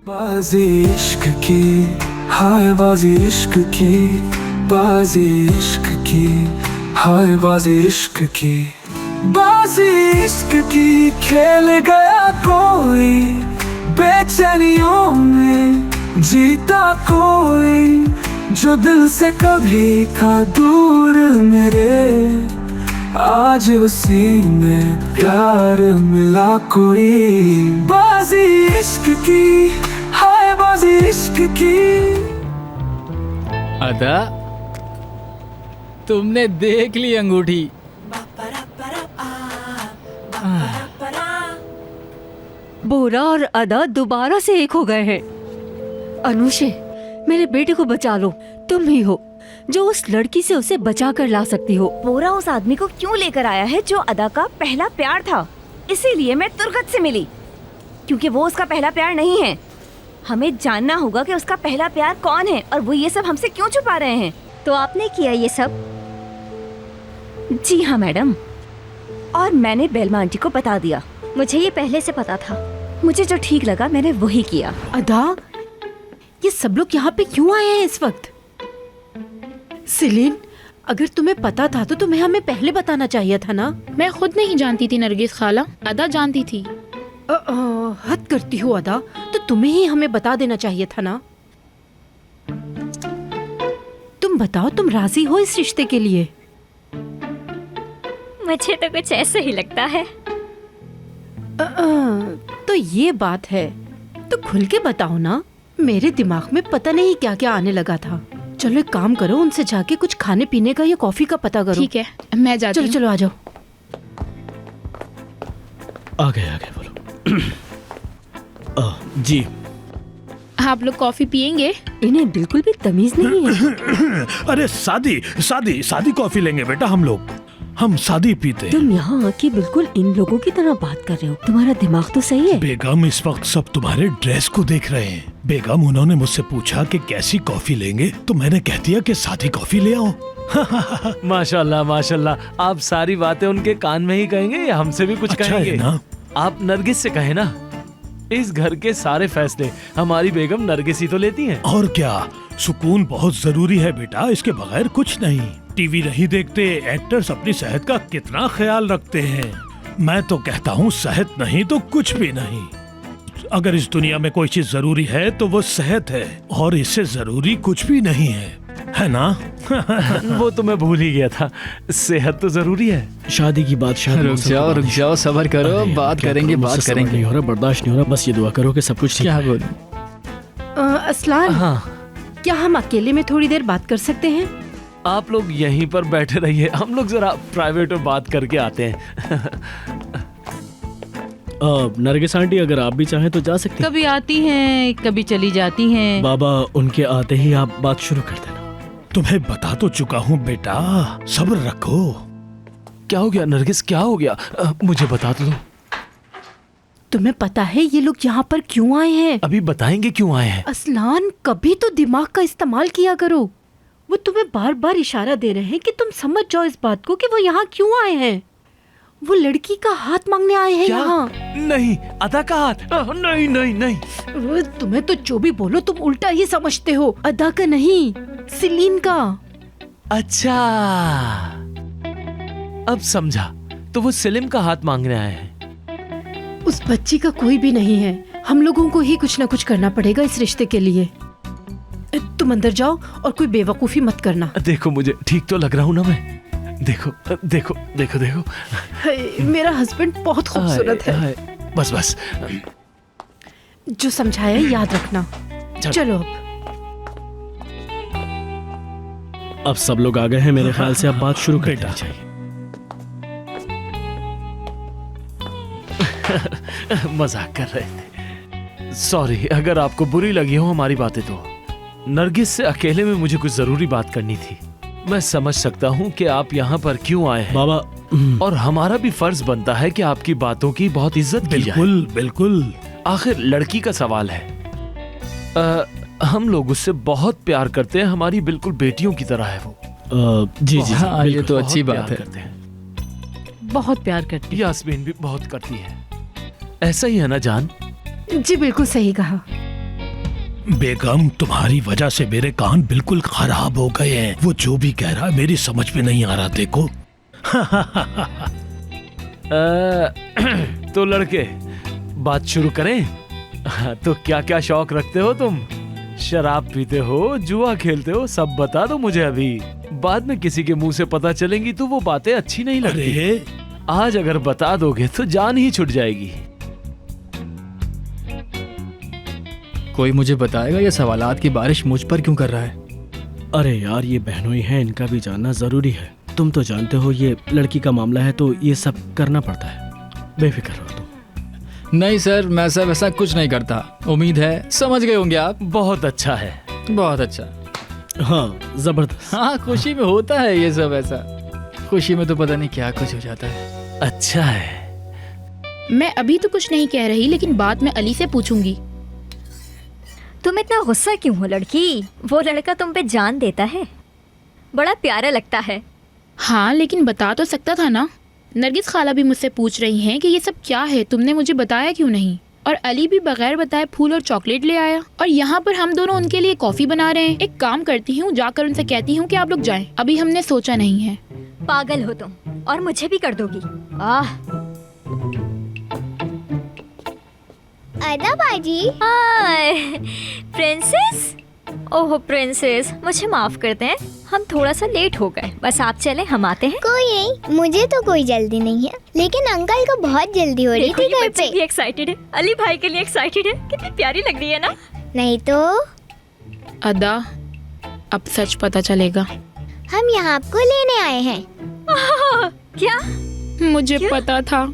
बाजी इश्क की, हाय बाजी इश्क की, बाजी इश्क की, हाय बाजी इश्क की, बाजी इश्क की खेल गया कोई, बेचैनियों में जीता कोई, जो दिल से कभी था दूर मेरे, आज उसी में प्यार मिला कोई। बाजी इश्क की, हाय बाजी इश्क की। अदा, तुमने देख ली अंगूठी। बोरा और अदा दोबारा से एक हो गए हैं। अनुषे, मेरे बेटे को बचा लो। तुम ही हो जो उस लड़की से उसे बचा कर ला सकती हो। बोरा उस आदमी को क्यों लेकर आया है जो अदा का पहला प्यार था। इसीलिए मैं तुर्गत से मिली, क्योंकि वो उसका पहला प्यार नहीं है। हमें जानना होगा कि उसका पहला प्यार कौन है और वो ये सब हमसे क्यों छुपा रहे हैं। तो आपने किया ये सब? जी हाँ मैडम, और मैंने बेलमा आंटी को बता दिया। मुझे ये पहले से पता था। मुझे जो ठीक लगा मैंने वही किया। अदा, ये सब लोग यहाँ पे क्यों आए हैं इस वक्त? सिलीन, अगर तुम्हें पता था तो तुम्हें हमें पहले बताना चाहिए था ना। मैं खुद नहीं जानती थी नरगिस खाला, अदा जानती थी। हद करती हो अदा, तो तुम्हें ही हमें बता देना चाहिए था ना। तुम बताओ, तुम राजी हो इस रिश्ते के लिए? मुझे तो कुछ ऐसे ही लगता है। तो ये बात है, तो खुल के बताओ ना। मेरे दिमाग में पता नहीं क्या क्या आने लगा था। चलो एक काम करो, उनसे जाके कुछ खाने पीने का या कॉफी का पता करो। ठीक है, मैं जाती हूँ। चलो आ जाओ। आ गए बोलो। जी। आप लोग कॉफी पियेंगे? इन्हें बिल्कुल भी तमीज नहीं है। अरे सादी कॉफी लेंगे बेटा। हम सादी पीते हैं। तुम यहाँ आके बिल्कुल इन लोगों की तरह बात कर रहे हो। तुम्हारा दिमाग तो सही है। बेगम, इस वक्त सब तुम्हारे ड्रेस को देख रहे हैं। बेगम, उन्होंने मुझसे पूछा कि कैसी कॉफी लेंगे, तो मैंने कह दिया कि सादी कॉफी ले आओ। माशाल्लाह माशाल्लाह, आप सारी बातें उनके कान में ही कहेंगे या हमसे भी कुछ अच्छा कहेंगे? है ना? आप नरगिस से कहे ना। इस घर के सारे फैसले हमारी बेगम नरगिस ही तो लेती हैं। और क्या, सुकून बहुत जरूरी है बेटा, इसके बगैर कुछ नहीं। टीवी नहीं देखते, एक्टर्स अपनी सेहत का कितना ख्याल रखते हैं। मैं तो कहता हूँ सेहत नहीं तो कुछ भी नहीं। अगर इस दुनिया में कोई चीज जरूरी है तो वो सेहत है, और इससे जरूरी कुछ भी नहीं है ना? वो तो मैं भूल ही गया था, सेहत तो जरूरी है। शादी की बात शादी। रुक जाओ, सबर करो, बात करेंगे। नहीं हो रहा, बर्दाश्त नहीं हो रहा। बस ये दुआ करो कि सब कुछ ठीक क्या है। बोलूं? असलान, हाँ, क्या हम अकेले में थोड़ी देर बात कर सकते हैं? आप लोग यहीं पर बैठे रहिए, हम लोग जरा प्राइवेट में बात करके आते हैं। नरगिस आंटी, अगर आप भी चाहें तो जा सकते हैं। कभी आती हैं, कभी चली जाती हैं। बाबा, उनके आते ही आप बात शुरू कर देना। तुम्हें बता तो चुका हूँ बेटा, सब्र रखो। क्या हो गया नरगिस, क्या हो गया? मुझे बता दो। तुम्हें पता है ये लोग यहाँ पर क्यों आए हैं? अभी बताएंगे क्यों आए हैं। असलान, कभी तो दिमाग का इस्तेमाल किया करो। वो तुम्हें बार बार इशारा दे रहे हैं कि तुम समझ जाओ इस बात को कि वो यहाँ क्यों आए हैं। वो लड़की का हाथ मांगने आए हैं यहाँ। नहीं, अदा का हाथ? नहीं नहीं नहीं। तुम्हें तो जो भी बोलो तुम उल्टा ही समझते हो। अदा का नहीं, सिलीन का। अच्छा, अब समझा। तो वो सलीम का हाथ मांगने आए हैं। उस बच्ची का कोई भी नहीं है। हम लोगों को ही कुछ ना कुछ करना पड़ेगा इस रिश्ते के लिए। तुम अंदर जाओ और कोई बेवकूफी मत करना। देखो, मुझे ठीक तो लग रहा हूँ ना मैं? देखो देखो देखो देखो, मेरा हस्बैंड बहुत खूबसूरत है। बस जो समझाया याद रखना। चलो अब सब लोग आ गए हैं, मेरे ख्याल से अब बात शुरू कर देनी चाहिए। मजाक कर रहे थे। सॉरी अगर आपको बुरी लगी हो हमारी बातें। तो नरगिस से अकेले में मुझे कुछ जरूरी बात करनी थी। मैं समझ सकता हूँ कि आप यहाँ पर क्यों आए हैं बाबा, और हमारा भी फर्ज बनता है कि आपकी बातों की बहुत इज्जत की जाए। बिल्कुल बिल्कुल। आखिर लड़की का सवाल है। हम लोग उससे बहुत प्यार करते हैं, हमारी बिल्कुल बेटियों की तरह है वो। जी हाँ, ये तो अच्छी बहुत बात प्यार है। करते हैं। बहुत प्यार करती। यास्मीन भी बहुत करती है। ऐसा ही है ना जान? जी बिल्कुल सही कहा। बेगम, तुम्हारी वजह से मेरे कान बिल्कुल खराब हो गए हैं। वो जो भी कह रहा है मेरी समझ में नहीं आ रहा। देखो तो लड़के, बात शुरू करें? तो क्या क्या शौक रखते हो तुम? शराब पीते हो, जुआ खेलते हो, सब बता दो मुझे अभी। बाद में किसी के मुंह से पता चलेंगी तो वो बातें अच्छी नहीं लगती। अरे आज अगर बता दोगे तो जान ही छूट जाएगी। कोई मुझे बताएगा ये सवालात की बारिश मुझ पर क्यों कर रहा है? अरे यार, ये बहनोई है, इनका भी जानना जरूरी है। तुम तो जानते हो ये लड़की का मामला है तो ये सब करना पड़ता है। बेफिक्र रहो तुम। नहीं सर, मैं सब ऐसा कुछ नहीं करता। उम्मीद है समझ गए होंगे आप। बहुत अच्छा है। बहुत अच्छा। हाँ, जबरदस्त। हाँ, खुशी में होता है ये सब ऐसा। खुशी में तो पता नहीं क्या कुछ हो जाता है। अच्छा है। मैं अभी तो कुछ नहीं कह रही, लेकिन बात मैं अली से पूछूंगी। तुम इतना गुस्सा क्यों हो लड़की? वो लड़का तुम पे जान देता है, बड़ा प्यारा लगता है। हाँ, लेकिन बता तो सकता था ना। नरगिस खाला भी मुझसे पूछ रही हैं कि ये सब क्या है, तुमने मुझे बताया क्यों नहीं? और अली भी बगैर बताए फूल और चॉकलेट ले आया, और यहाँ पर हम दोनों उनके लिए कॉफी बना रहे हैं। एक काम करती हूँ, जाकर उनसे कहती हूँ कि आप लोग जाएं। अभी हमने सोचा नहीं है। पागल हो तुम, और मुझे भी कर दोगी। आह, अदा बाजी। हाय प्रिंसेस। ओह प्रिंसेस, मुझे माफ कर दें, हम थोड़ा सा लेट हो गए। बस आप चले, हम आते हैं। कोई नहीं, मुझे तो कोई जल्दी नहीं है, लेकिन अंकल को बहुत जल्दी हो रही थी घर पे। भी एक्साइटेड है, अली भाई के लिए एक्साइटेड है। कितनी प्यारी लग रही है ना? नहीं तो अदा, अब सच पता चलेगा। हम यहाँ आपको लेने आए हैं। क्या? मुझे पता था।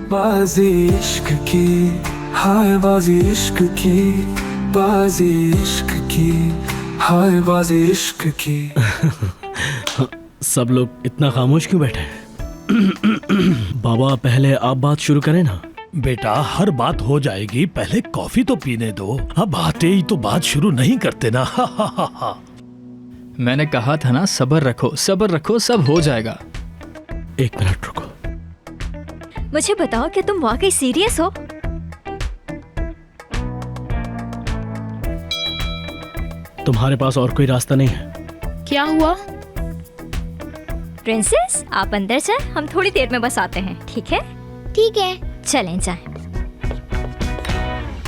बाजी इश्क की, हाय बाजी इश्क की, बाजी इश्क की, हाय बाजी इश्क की। सब लोग इतना खामोश क्यों बैठे हैं? बाबा, पहले आप बात शुरू करें ना। बेटा, हर बात हो जाएगी, पहले कॉफी तो पीने दो। अब आते ही तो बात शुरू नहीं करते ना। मैंने कहा था ना, सब्र रखो, सब्र रखो, सब हो जाएगा। एक मिनट रुको। मुझे बताओ कि तुम वाकई सीरियस हो? तुम्हारे पास और कोई रास्ता नहीं है? क्या हुआ? प्रिंसेस, आप अंदर जाएं, हम थोड़ी देर में बस आते हैं। ठीक है? ठीक है। चलें जाएं।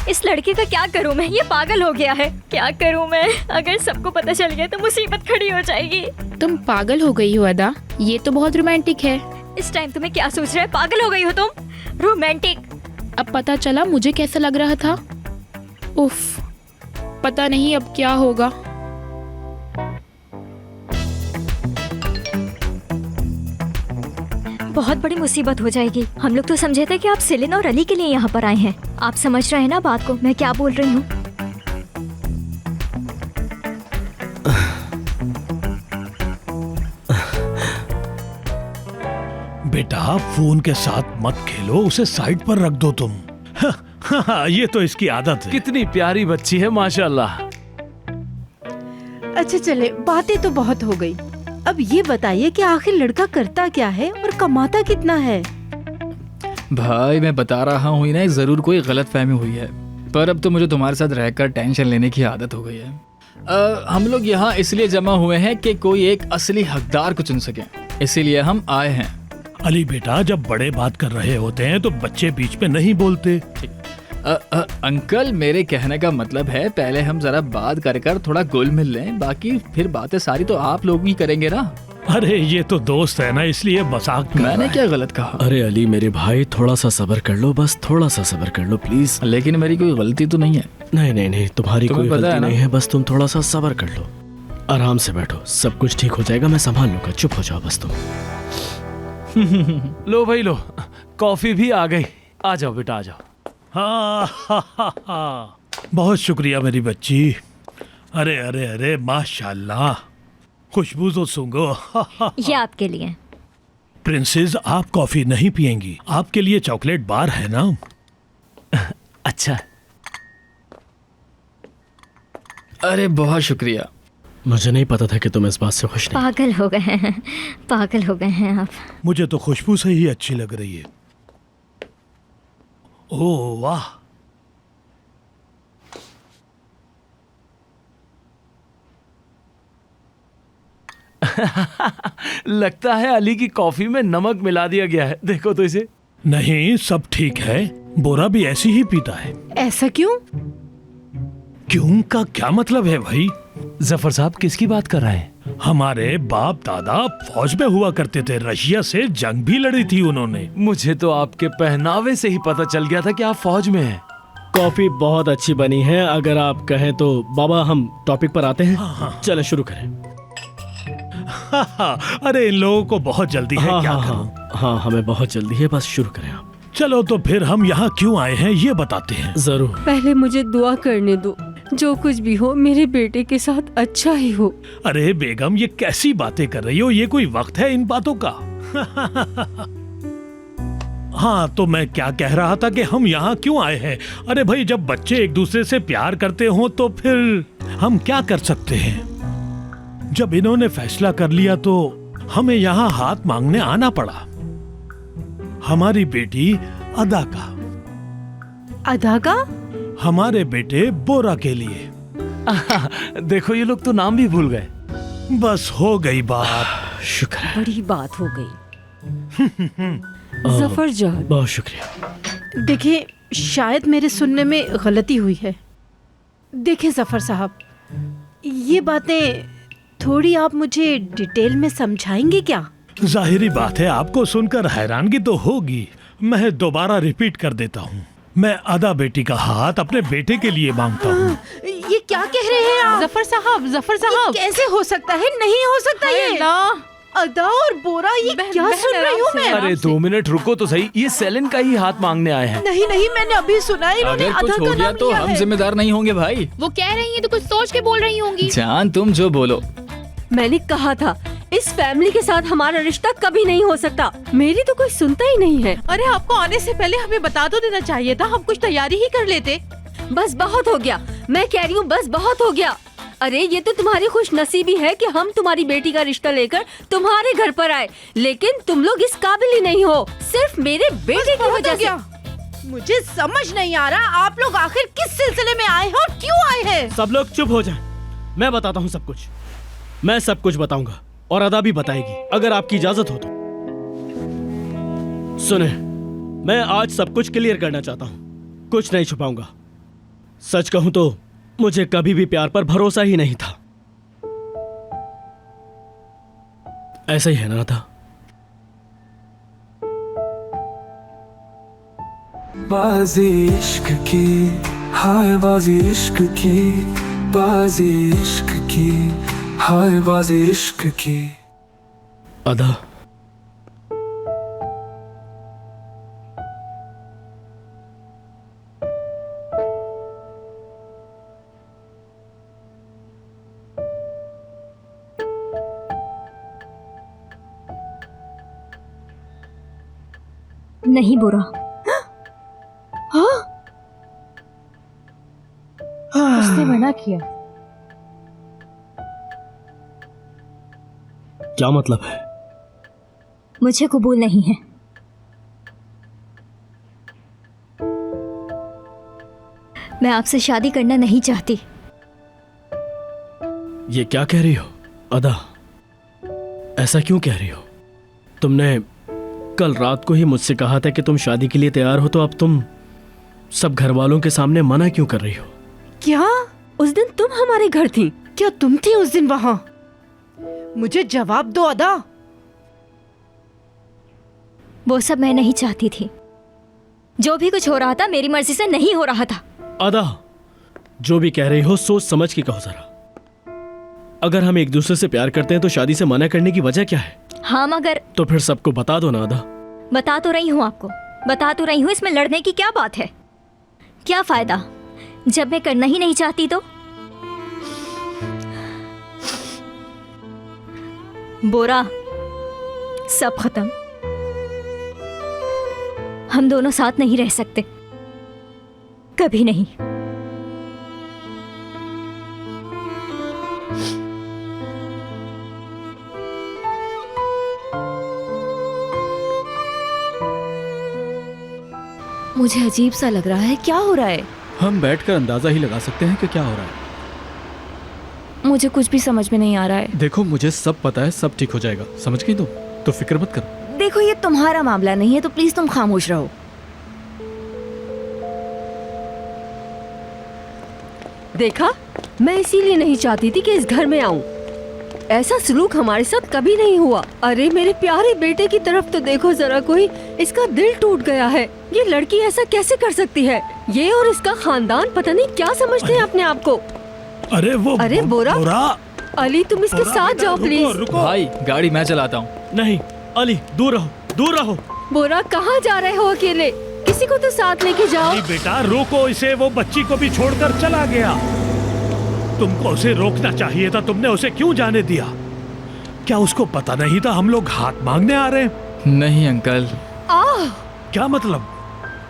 इस लड़के का क्या करूं मैं? ये पागल हो गया है। क्या करूं मैं? अगर सबको पता चल गया तो मुसीबत खड़ी हो जाएगी। तुम पागल हो गई हो अदा, ये तो बहुत रोमांटिक है। इस टाइम तुम्हें क्या सोच रहा है? पागल हो गई हो तुम? रोमांटिक? अब पता चला मुझे कैसा लग रहा था। उफ, पता नहीं अब क्या होगा। बहुत बड़ी मुसीबत हो जाएगी। हम लोग तो समझे थे कि आप सिलिन और अली के लिए यहाँ पर आए हैं। आप समझ रहे हैं ना बात को, मैं क्या बोल रही हूँ? बेटा, फोन के साथ मत खेलो, उसे साइड पर रख दो तुम। ये तो इसकी आदत है। कितनी प्यारी बच्ची है, माशाल्लाह। अच्छा चले, बातें तो बहुत हो गई। अब ये बताइए कि आखिर लड़का करता क्या है और कमाता कितना है? भाई, मैं बता रहा हूँ इन्हें, जरूर कोई गलत फहमी हुई है, पर अब तो मुझे तुम्हारे साथ रहकर टेंशन लेने की आदत हो गई है। हम लोग यहाँ इसलिए जमा हुए हैं कि कोई एक असली हकदार को चुन सके, इसीलिए हम आए हैं। अली बेटा, जब बड़े बात कर रहे होते हैं तो बच्चे बीच में नहीं बोलते। अंकल, मेरे कहने का मतलब है पहले हम जरा बात कर थोड़ा घुल मिल लें, बाकी फिर बातें सारी तो आप लोग ही करेंगे ना। अरे ये तो दोस्त है ना, इसलिए मजाक कर रहा मैंने है। क्या गलत कहा? अरे अली मेरे भाई, थोड़ा सा सब्र कर लो, बस थोड़ा सा सब्र कर लो प्लीज। लेकिन मेरी कोई गलती तो नहीं है। नहीं नहीं नहीं, तुम्हारी तुम्हें कोई पता है गलती ना? नहीं है, बस तुम थोड़ा सा सब्र कर लो। आराम से बैठो, सब कुछ ठीक हो जाएगा, मैं संभाल लूंगा। चुप हो जाओ बस तुम। लो भाई लो, कॉफी भी आ गई। आ जाओ बेटा, आ जाओ। हाँ, बहुत शुक्रिया मेरी बच्ची। अरे अरे अरे, माशाल्लाह, खुशबू तो सूंघो। ये आपके लिए। प्रिंसेस, आप कॉफी नहीं पियेंगी? आपके लिए चॉकलेट बार है ना। अच्छा। अरे बहुत शुक्रिया। मुझे नहीं पता था कि तुम इस बात से खुश नहीं। पागल हो गए हैं, पागल हो गए हैं आप। मुझे तो खुशबू से ही अच्छी लग रही है। ओह वाह, लगता है अली की कॉफी में नमक मिला दिया गया है। देखो तो इसे। नहीं सब ठीक है, बोरा भी ऐसी ही पीता है। ऐसा क्यों? क्यों का क्या मतलब है भाई? जफर साहब किसकी बात कर रहे हैं? हमारे बाप दादा फौज में हुआ करते थे, रशिया से जंग भी लड़ी थी उन्होंने। मुझे तो आपके पहनावे से ही पता चल गया था कि आप फौज में हैं। कॉफी बहुत अच्छी बनी है, अगर आप कहें तो। बाबा हम टॉपिक पर आते हैं। चलो शुरू करें। अरे इन लोगों को बहुत जल्दी है, क्या करूं? हाँ हमें बहुत जल्दी है, बस शुरू करें आप। चलो तो फिर हम यहाँ क्यों आए हैं ये बताते हैं। जरूर। पहले मुझे दुआ करने दो, जो कुछ भी हो मेरे बेटे के साथ अच्छा ही हो। अरे बेगम ये कैसी बातें कर रही हो, ये कोई वक्त है इन बातों का? हाँ तो मैं क्या कह रहा था कि हम यहाँ क्यों आए हैं। अरे भाई जब बच्चे एक दूसरे से प्यार करते हो तो फिर हम क्या कर सकते हैं। जब इन्होंने फैसला कर लिया तो हमें यहाँ हाथ मांगने आना पड़ा। हमारी बेटी अदा का। अदा का? हमारे बेटे बोरा के लिए। देखो ये लोग तो नाम भी भूल गए। बस हो गई बात। शुक्र है। बड़ी बात हो गई। जफर जान बहुत शुक्रिया। देखिए शायद मेरे सुनने में गलती हुई है। देखिए जफर साहब, ये बातें थोड़ी आप मुझे डिटेल में समझाएंगे क्या? जाहिरी बात है आपको सुनकर हैरानगी तो होगी। मैं दोबारा रिपीट कर देता हूँ। मैं अदा बेटी का हाथ अपने बेटे के लिए मांगता हूँ। ये क्या कह रहे हैं आप? जफर साहब, जफर साहब, कैसे हो सकता है? नहीं हो सकता ये। अदा और बोरा, ये क्या सुन रही हूँ मैं? अरे 2 मिनट रुको तो सही, ये सेलिन का ही हाथ मांगने आए हैं। नहीं नहीं, मैंने अभी सुना, इन्होंने अगर अदा कुछ का हो गया नाम तो लिया हम है। जिम्मेदार नहीं होंगे भाई। वो कह रही हैं तो कुछ सोच के बोल रही होंगी। जान तुम जो बोलो। मैंने कहा था इस फैमिली के साथ हमारा रिश्ता कभी नहीं हो सकता। मेरी तो कोई सुनता ही नहीं है। अरे आपको आने से पहले हमें बता तो देना चाहिए था, हम कुछ तैयारी ही कर लेते। बस बहुत हो गया, मैं कह रही हूँ बस बहुत हो गया। अरे ये तो तुम्हारी खुशनसीबी है कि हम तुम्हारी बेटी का रिश्ता लेकर तुम्हारे घर पर आए, लेकिन तुम लोग इस काबिल ही नहीं हो, सिर्फ मेरे बेटे की वजह से। मुझे समझ नहीं आ रहा आप लोग आखिर किस सिलसिले में आए हो और क्यों आए हैं? सब लोग चुप हो जाएं। मैं बताता हूँ सब कुछ। मैं सब कुछ बताऊंगा और अदा भी बताएगी, अगर आपकी इजाजत हो तो। सुने, मैं आज सब कुछ क्लियर करना चाहता हूँ, कुछ नहीं छुपाऊंगा। सच कहूं तो मुझे कभी भी प्यार पर भरोसा ही नहीं था। ऐसा ही है ना अदा? बाजी इश्क की, हाय बाजी इश्क की, बाजी इश्क की, हाय बाजी इश्क की। अदा नहीं बुरा। उसने मना किया। क्या मतलब है? मुझे कबूल नहीं है। मैं आपसे शादी करना नहीं चाहती। ये क्या कह रही हो अदा? ऐसा क्यों कह रही हो? तुमने कल रात को ही मुझसे कहा था कि तुम शादी के लिए तैयार हो, तो अब तुम सब घर वालों के सामने मना क्यों कर रही हो? क्या उस दिन तुम हमारे घर थी? क्या तुम थी उस दिन वहाँ? मुझे जवाब दो अदा। वो सब मैं नहीं चाहती थी। जो भी कुछ हो रहा था मेरी मर्जी से नहीं हो रहा था। अदा, जो भी कह रही हो सोच समझ के कहो जरा। अगर हम एक दूसरे से प्यार करते हैं तो शादी से मना करने की वजह क्या है? हाँ मगर तो फिर सबको बता दो ना अदा। बता तो रही हूँ आपको, बता तो रही हूँ। इसमें लड़ने की क्या बात है? क्या फायदा जब मैं करना ही नहीं चाहती तो? बोरा, सब खत्म। हम दोनों साथ नहीं रह सकते, कभी नहीं। मुझे अजीब सा लग रहा है, क्या हो रहा है? हम बैठकर अंदाजा ही लगा सकते हैं कि क्या हो रहा है। मुझे कुछ भी समझ में नहीं आ रहा है। देखो मुझे सब पता है, सब ठीक हो जाएगा, समझ गई तुम? तो फिक्र मत करो। देखो ये तुम्हारा मामला नहीं है, तो प्लीज तुम खामोश रहो। देखा, मैं इसीलिए नहीं चाहती थी कि इस घर में आऊं। ऐसा सलूक हमारे साथ कभी नहीं हुआ। अरे मेरे प्यारे बेटे की तरफ तो देखो जरा कोई, इसका दिल टूट गया है। ये लड़की ऐसा कैसे कर सकती है? ये और इसका खानदान पता नहीं क्या समझते हैं अपने आप को। अरे बोरा, अली तुम इसके साथ जाओ प्लीज। भाई गाड़ी मैं चलाता हूँ। नहीं अली, दूर रहो, दूर रहो। बोरा कहाँ जा रहे हो अकेले? किसी को तो साथ लेके जाओ। बेटा रोको इसे, वो बच्ची को भी छोड़कर चला गया। तुमको उसे रोकना चाहिए था, तुमने उसे क्यों जाने दिया? क्या उसको पता नहीं था हम लोग हाथ मांगने आ रहे हैं? नहीं अंकल। क्या मतलब?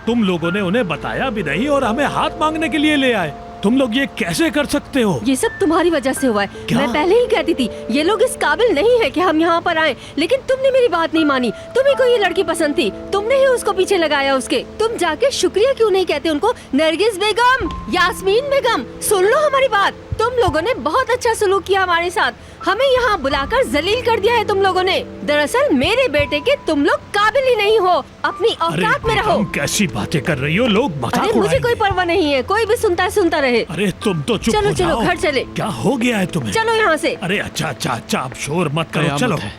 तुम लोगों ने उन्हें बताया भी नहीं और हमें हाथ मांगने के लिए ले आए। तुम लोग ये कैसे कर सकते हो? ये सब तुम्हारी वजह से हुआ है। क्या? मैं पहले ही कहती थी ये लोग इस काबिल नहीं है कि हम यहाँ पर आए, लेकिन तुमने मेरी बात नहीं मानी। तुम्ही को ये लड़की पसंद थी, तुमने ही उसको पीछे लगाया उसके। तुम जाके शुक्रिया क्यों नहीं कहते उनको? नरगिस बेगम, यास्मीन बेगम, सुन लो हमारी बात। तुम लोगों ने बहुत अच्छा सलूक किया हमारे साथ, हमें यहाँ बुलाकर जलील कर दिया है तुम लोगों ने। दरअसल मेरे बेटे के तुम लोग काबिल ही नहीं हो, अपनी औकात में रहो। तुम कैसी बातें कर रही हो? लोग मजाक अरे मुझे उड़ाएंगे। कोई परवाह नहीं है, कोई भी सुनता है सुनता रहे। अरे तुम तो चुप चलो हो चलो जाओ। घर चले। क्या हो गया है तुम्हें? चलो यहाँ से। अरे अच्छा अच्छा अच्छा, आप शोर मत करो, कयामत चलो। है।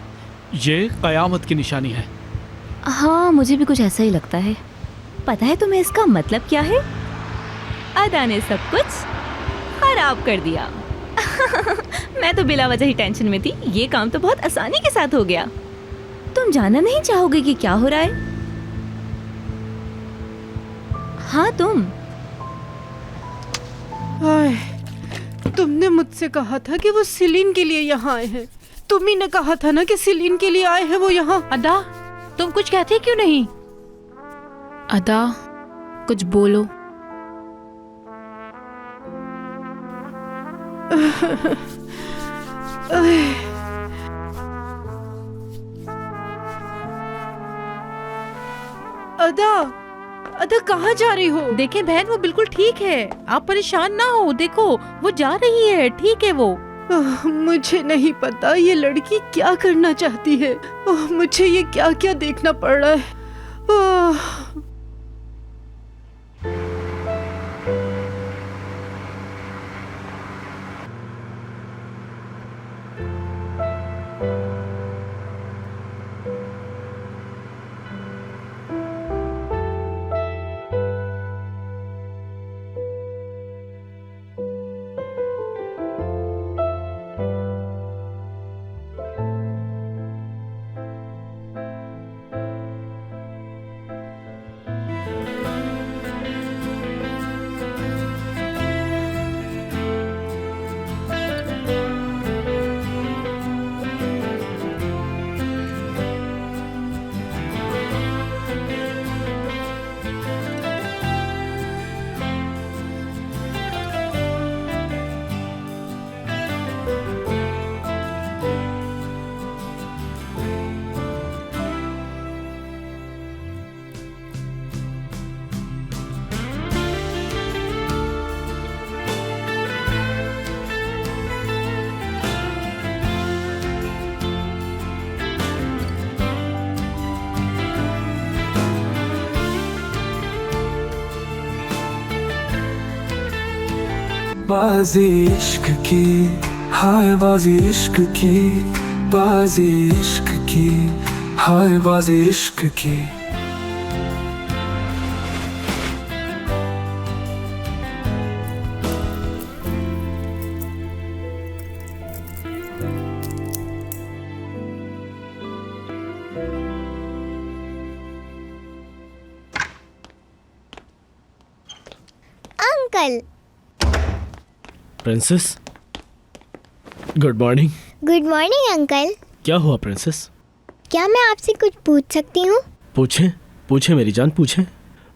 ये कयामत की निशानी है। हाँ मुझे भी कुछ ऐसा ही लगता है। पता है तुम्हें इसका मतलब क्या है? अदा ने सब कुछ खराब कर दिया। मैं तो बिला वजह ही टेंशन में थी, ये काम तो बहुत आसानी के साथ हो गया। तुम जानना नहीं चाहोगे कि क्या हो रहा है? हाँ तुम। तुमने मुझसे कहा था कि वो सिलीन के लिए यहाँ आए हैं। तुम ही ने कहा था ना कि सिलीन के लिए आए हैं वो यहाँ। अदा, तुम कुछ कहते क्यों नहीं? अदा, कुछ बोलो। अदा, अदा कहाँ जा रही हो? देखे बहन, वो बिल्कुल ठीक है, आप परेशान ना हो। देखो वो जा रही है, ठीक है वो। मुझे नहीं पता ये लड़की क्या करना चाहती है। मुझे ये क्या क्या देखना पड़ रहा है। बाजी इश्क की, हाय बाजी इश्क की, बाजी इश्क की, हाय बाजी इश्क की। Uncle. Princess, good morning. Good morning uncle. क्या हुआ प्रिंसेस? क्या मैं आपसे कुछ पूछ सकती हूँ? पूछे पूछे मेरी जान, पूछे।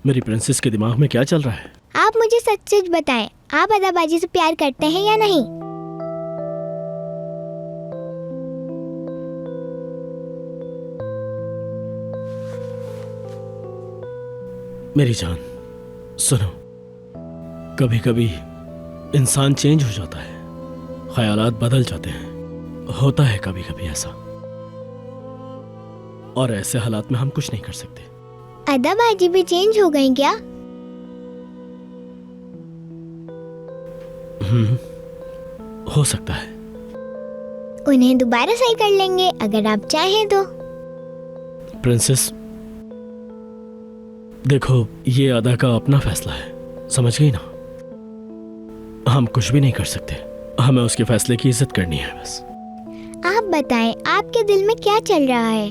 मेरी प्रिंसेस के दिमाग में क्या चल रहा है? आप मुझे सच सच बताएं, आप अदाबाजी से प्यार करते हैं या नहीं? मेरी जान, सुनो, कभी कभी इंसान चेंज हो जाता है, ख्यालात बदल जाते हैं, होता है कभी कभी ऐसा, और ऐसे हालात में हम कुछ नहीं कर सकते। अदा बाजी भी चेंज हो गई क्या? हो सकता है। उन्हें दोबारा सही कर लेंगे अगर आप चाहें तो। प्रिंसेस, देखो ये अदा का अपना फैसला है, समझ गई ना? हम कुछ भी नहीं कर सकते, हमें उसके फैसले की इज्जत करनी है बस। आप बताएं, आपके दिल में क्या चल रहा है?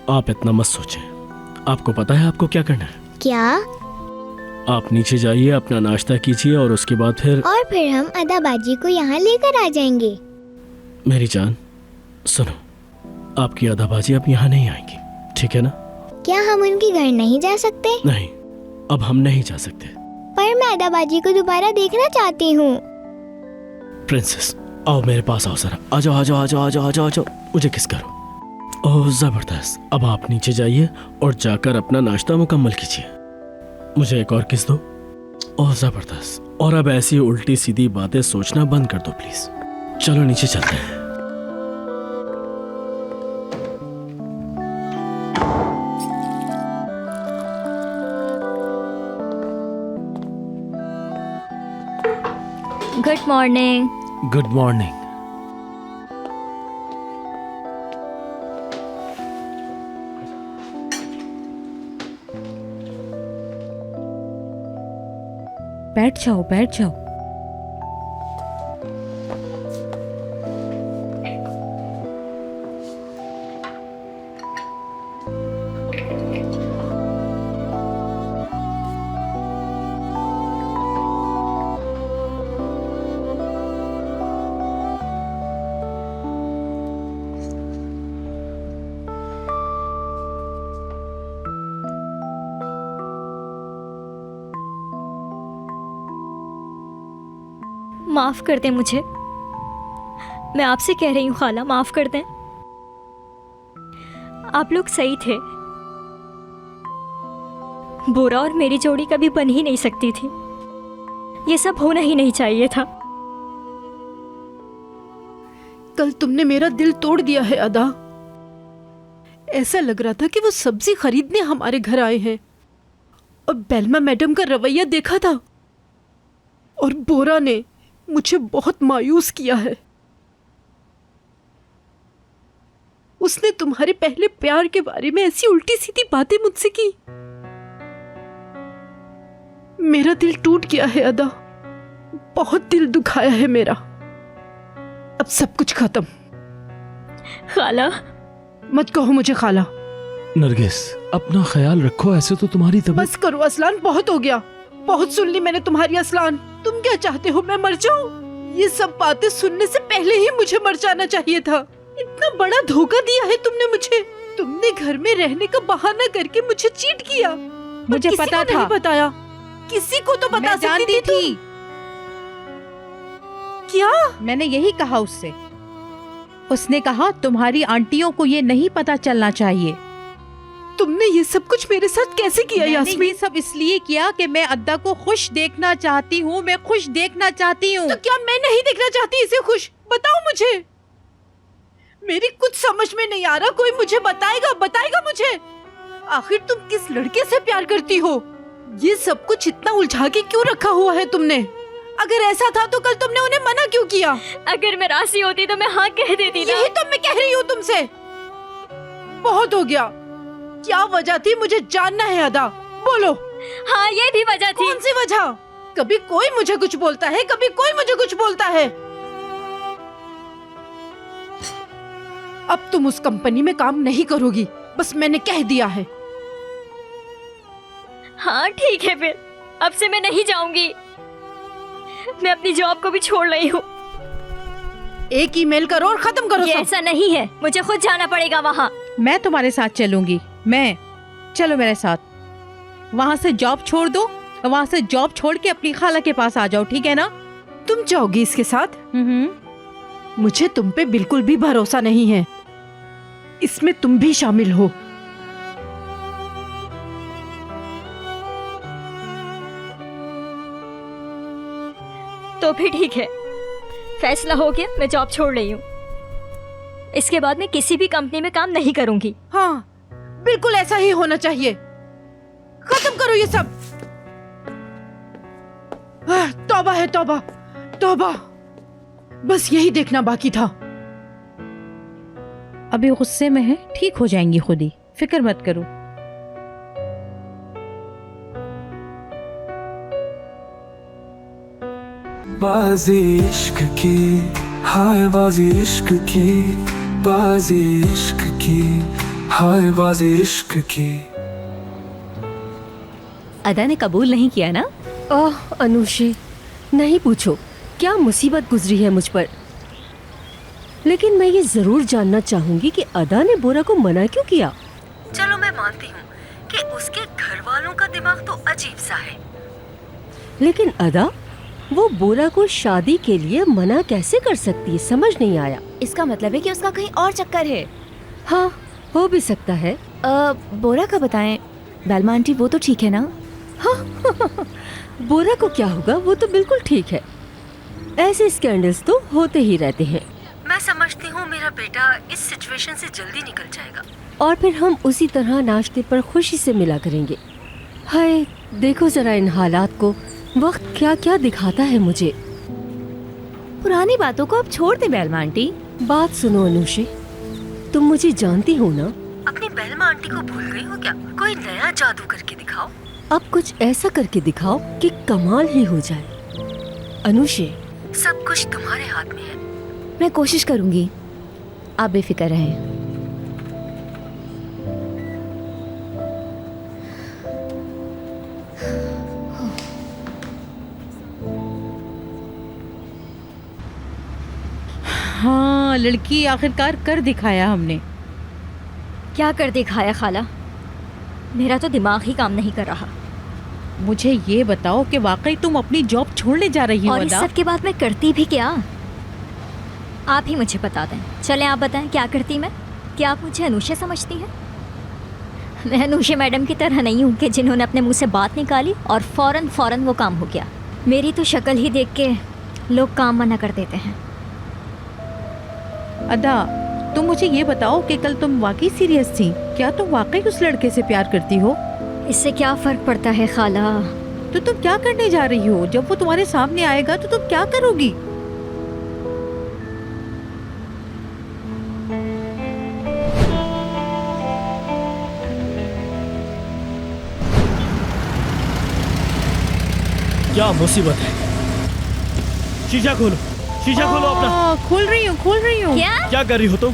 आप इतना मत सोचें, आपको पता है आपको क्या करना है? क्या? आप नीचे जाइए, अपना नाश्ता कीजिए और उसके बाद फिर हम अदा बाजी को यहाँ लेकर आ जाएंगे। मेरी जान सुनो, आपकी अदा बाजी अब यहाँ नहीं आएंगी, ठीक है ना? क्या हम उनके घर नहीं जा सकते? नहीं, अब हम नहीं जा सकते। पर मैं अदा बाजी को दोबारा देखना चाहती हूँ। प्रिंसेस, आओ मेरे पास, आओ जरा, आ जाओ आ जाओ आ जाओ आ जाओ आ जाओ आ जाओ, मुझे किस करो। ओह जबरदस्त। अब आप नीचे जाइए और जाकर अपना नाश्ता मुकम्मल कीजिए। मुझे एक और किस दो। ओह जबरदस्त। और अब ऐसी उल्टी सीधी बातें सोचना बंद कर दो प्लीज। चलो नीचे चलते हैं। Good morning. Good morning. बैठ जाओ बैठ जाओ। माफ कर दें मुझे, मैं आपसे कह रही हूँ खाला, माफ कर दें। आप लोग सही थे, बोरा और मेरी जोड़ी कभी बन ही नहीं सकती थी, ये सब होना ही नहीं चाहिए था। कल तुमने मेरा दिल तोड़ दिया है अदा। ऐसा लग रहा था कि वो सब्जी खरीदने हमारे घर आए हैं और बेलमा मैडम का रवैया देखा था और बोरा ने मुझे बहुत मायूस किया है। उसने तुम्हारे पहले प्यार के बारे में ऐसी उल्टी सीधी बातें मुझसे की। मेरा दिल टूट गया है अदा, बहुत दिल दुखाया है मेरा। अब सब कुछ खत्म। खाला मत कहो मुझे खाला। नरगिस, अपना ख्याल रखो, ऐसे तो तुम्हारी तबीयत। बस करो असलान, बहुत हो गया, बहुत सुन ली मैंने तुम्हारी असलान। तुम क्या चाहते हो, मैं मर जाऊं? ये सब बातें सुनने से पहले ही मुझे मर जाना चाहिए था। इतना बड़ा धोखा दिया है तुमने मुझे। तुमने घर में रहने का बहाना करके मुझे चीट किया। मुझे पता था। नहीं बताया, किसी को तो बता सकती थी। क्या? मैंने यही कहा उससे। उसने कहा तुम्हारी आंटियों को ये नहीं पता चलना चाहिए। तुमने ये सब कुछ मेरे साथ कैसे किया यास्मीन? ये सब इसलिए किया कि मैं अद्दा को खुश देखना चाहती हूँ, मैं खुश देखना चाहती हूँ। तो क्या मैं नहीं देखना चाहती इसे खुश? बताओ मुझे, मेरी कुछ समझ में नहीं आ रहा। कोई मुझे बताएगा मुझे। आखिर तुम किस लड़के से प्यार करती हो? ये सब कुछ इतना उलझा के क्यों रखा हुआ है तुमने? अगर ऐसा था तो कल तुमने उन्हें मना क्यों किया? अगर मैं राजी होती तो मैं हाँ कह देती ना। यही तो मैं कह रही हूँ तुमसे। बहुत हो गया। क्या वजह थी मुझे जानना है अदा, बोलो। हाँ ये भी वजह थी। कौन सी वजह? कभी कोई मुझे कुछ बोलता है, कभी कोई मुझे कुछ बोलता है। अब तुम उस कंपनी में काम नहीं करोगी, बस मैंने कह दिया है। हाँ ठीक है, फिर अब से मैं नहीं जाऊंगी। मैं अपनी जॉब को भी छोड़ रही हूँ। एक ईमेल करो और खत्म करो। ये ऐसा नहीं है, मुझे खुद जाना पड़ेगा वहाँ। मैं तुम्हारे साथ चलूंगी। चलो मेरे साथ। वहाँ से जॉब छोड़ दो, वहाँ से जॉब छोड़ के अपनी खाला के पास आ जाओ, ठीक है ना? तुम जाओगी इसके साथ? मुझे तुम पे बिल्कुल भी भरोसा नहीं है। इसमें तुम भी शामिल हो। तो भी ठीक है, फैसला हो गया, मैं जॉब छोड़ रही हूँ। इसके बाद मैं किसी भी कंपनी में काम नहीं करूंगी। हाँ, बिल्कुल ऐसा ही होना चाहिए। खत्म करो ये सब। तौबा है, तौबा तौबा। बस यही देखना बाकी था। अभी गुस्से में है, ठीक हो जाएंगी खुद ही, फिक्र मत करो। बाजी इश्क की, हाय बाजी इश्क की, बाजी इश्क की, हाय बाजी इश्क की। अदा ने कबूल नहीं किया ना? ओह अनुषे, नहीं पूछो क्या मुसीबत गुजरी है मुझ पर। लेकिन मैं ये जरूर जानना चाहूंगी कि अदा ने बोरा को मना क्यों किया। चलो मैं मानती हूँ कि उसके घर वालों का दिमाग तो अजीब सा है, लेकिन अदा वो बोरा को शादी के लिए मना कैसे कर सकती है, समझ नहीं आया। इसका मतलब है कि उसका कहीं और चक्कर है। हाँ, हो भी सकता है। बोरा का बताएं, बेलमा आंटी वो तो ठीक है ना? हाँ बोरा को क्या होगा, वो तो बिल्कुल ठीक है। ऐसे स्कैंडल्स तो होते ही रहते हैं। मैं समझती हूँ मेरा बेटा इस सिचुएशन से जल्दी निकल जाएगा और फिर हम उसी तरह नाश्ते पर खुशी से मिला करेंगे। हाय देखो जरा इन हालात को, वक्त क्या क्या दिखाता है मुझे। पुरानी बातों को अब छोड़ दे बेलमा आंटी। बात सुनो अनुषे, तुम मुझे जानती हो ना। अपनी बेलमा आंटी को भूल गई हो क्या? कोई नया जादू करके दिखाओ। अब कुछ ऐसा करके दिखाओ कि कमाल ही हो जाए। अनुषे, सब कुछ तुम्हारे हाथ में है। मैं कोशिश करूंगी, आप बेफिक्र रहें। हाँ, लड़की आखिरकार कर दिखाया हमने। क्या कर दिखाया खाला? मेरा तो दिमाग ही काम नहीं कर रहा। मुझे ये बताओ कि वाकई तुम अपनी जॉब छोड़ने जा रही हो? और इस सब के बाद मैं करती भी क्या? आप ही मुझे बता दें। चलें आप बताएं क्या करती मैं? क्या आप मुझे अनुषा समझती हैं? मैं अनुषा मैडम की तरह नहीं हूँ कि जिन्होंने अपने मुंह से बात निकाली और फौरन वो काम हो गया। मेरी तो शक्ल ही देख के लोग काम मना कर देते हैं। अदा, तुम मुझे ये बताओ कि कल तुम वाकई सीरियस थी? क्या तुम वाकई उस लड़के से प्यार करती हो? इससे क्या फर्क पड़ता है खाला? तो तुम क्या करने जा रही हो? जब वो तुम्हारे सामने आएगा तो तुम क्या करोगी? क्या मुसीबत है? शीशा खोलो, शीशा खोलो अपना। खोल रही हूँ। क्या कर रही हो तुम?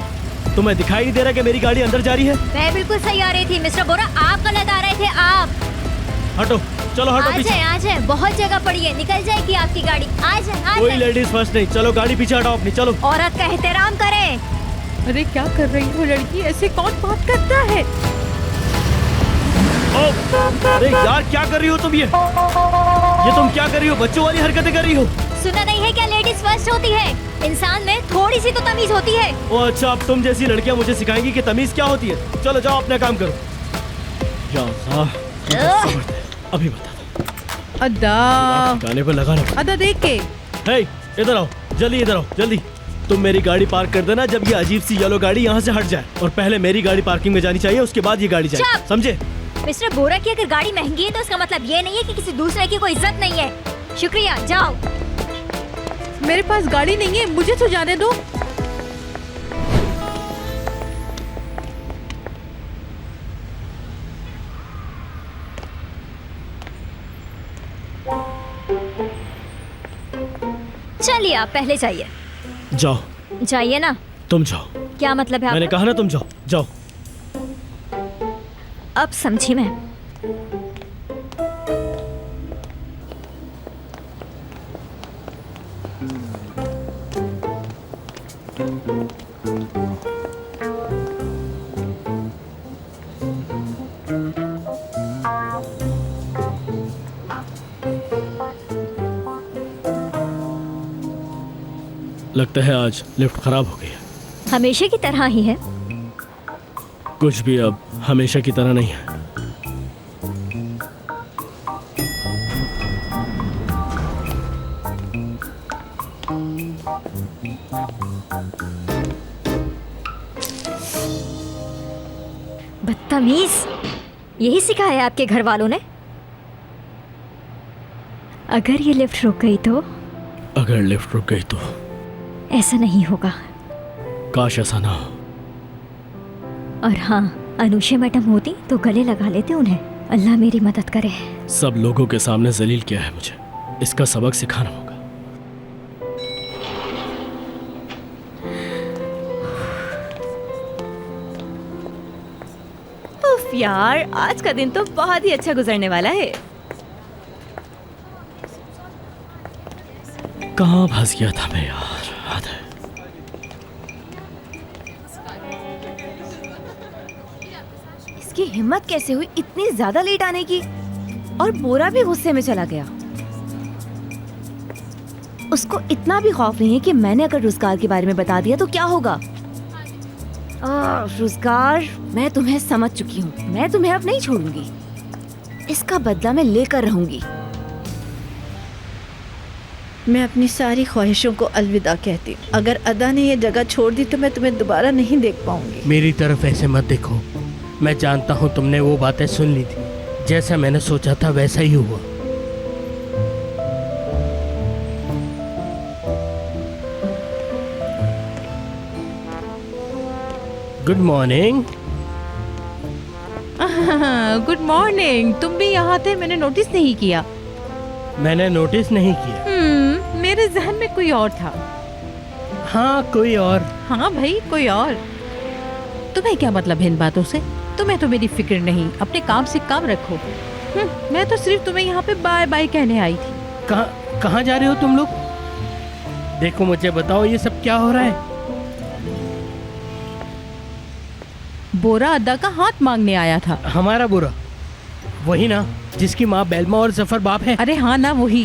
तुम्हें दिखाई नहीं दे रहा कि मेरी गाड़ी अंदर जा रही है? मैं बिल्कुल सही आ रही थी मिस्टर बोरा, आप गलत आ रहे थे। आप हटो, चलो हटो पीछे। आ जाए, बहुत जगह पड़ी है, निकल जाएगी आपकी गाड़ी। आ जाए। कोई लेडीज फर्स्ट नहीं, चलो गाड़ी पीछे हटाओ अपनी, चलो। औरत का एहतराम करें। अरे क्या कर रही हो लड़की? ऐसे कौन बात करता है? अरे यार क्या कर रही हो तुम? ये तुम क्या कर रही हो? बच्चों वाली हरकतें कर रही हो। सुना नहीं है क्या लेडीज फर्स्ट होती है? इंसान में थोड़ी सी तो तमीज होती है। ओ अच्छा, अब तुम जैसी लड़कियां मुझे सिखाएंगी कि तमीज क्या होती है। चलो जाओ अपना काम करो। या अल्लाह, अभी बता। अदा, गाने पर लगा रहा। अदा देख के। हे इधर आओ, जल्दी इधर आओ, जल्दी। तुम मेरी गाड़ी पार्क कर देना जब ये अजीब सी येलो गाड़ी यहाँ से हट जाए। और पहले मेरी गाड़ी पार्किंग में जानी चाहिए, उसके बाद ये गाड़ी जाए, समझे? मिस्टर बोरा की अगर गाड़ी महंगी है तो इसका मतलब ये नहीं है कि किसी दूसरे की कोई इज्जत नहीं है। शुक्रिया, जाओ। मेरे पास गाड़ी नहीं है, मुझे तो जाने दो। चलिए आप पहले जाइए। जाओ। जाइए ना। तुम जाओ। क्या मतलब है मैंने कहा ना तुम जाओ, जाओ। अब समझी मैं। लगता है आज लिफ्ट खराब हो गई है। हमेशा की तरह ही है। कुछ भी अब हमेशा की तरह नहीं है। बदतमीज, यही सिखाया है आपके घर वालों ने? अगर ये लिफ्ट रुक गई तो? अगर लिफ्ट रुक गई तो? ऐसा नहीं होगा। काश ऐसा ना हो। और हाँ, अनुषा मैडम होती तो गले लगा लेते उन्हें। अल्लाह मेरी मदद करे। सब लोगों के सामने जलील किया है मुझे, इसका सबक सिखाना होगा। उफ यार, आज का दिन तो बहुत ही अच्छा गुजरने वाला है। कहाँ फंस गया था मैं यार, याद है। इसकी हिम्मत कैसे हुई इतनी ज्यादा लेट आने की? और बोरा भी गुस्से में चला गया। उसको इतना भी खौफ नहीं है कि मैंने अगर रुज़गार के बारे में बता दिया तो क्या होगा। रुज़गार, मैं तुम्हें समझ चुकी हूँ। मैं तुम्हें अब नहीं छोड़ूंगी। इसका बदला मैं लेकर रहूंगी। मैं अपनी सारी ख्वाहिशों को अलविदा कहती हूँ। अगर अदा ने ये जगह छोड़ दी तो मैं तुम्हें दोबारा नहीं देख पाऊंगी। मेरी तरफ ऐसे मत देखो। मैं जानता हूँ तुमने वो बातें सुन ली थी। जैसा मैंने सोचा था वैसा ही हुआ। Good morning. Good morning. तुम भी यहाँ थे, मैंने नोटिस नहीं किया। मैंने नोटिस नहीं किया। मेरे जहन में कोई और था। हाँ, कोई और। हाँ भाई, कोई और। तुम्हें क्या मतलब है इन बातों से? तुम्हें तो मेरी फिक्र नहीं। अपने काम से काम रखो। मैं तो सिर्फ तुम्हें यहाँ पे बाय बाय कहने आई थी। कहाँ जा रहे हो तुम लोग? देखो मुझे बताओ, ये सब क्या हो रहा है? बोरा अद्दा का हाथ मांगने आया था। हमारा बोरा? वही ना जिसकी माँ बेलमा और जफर बाप है? अरे हाँ ना, वही।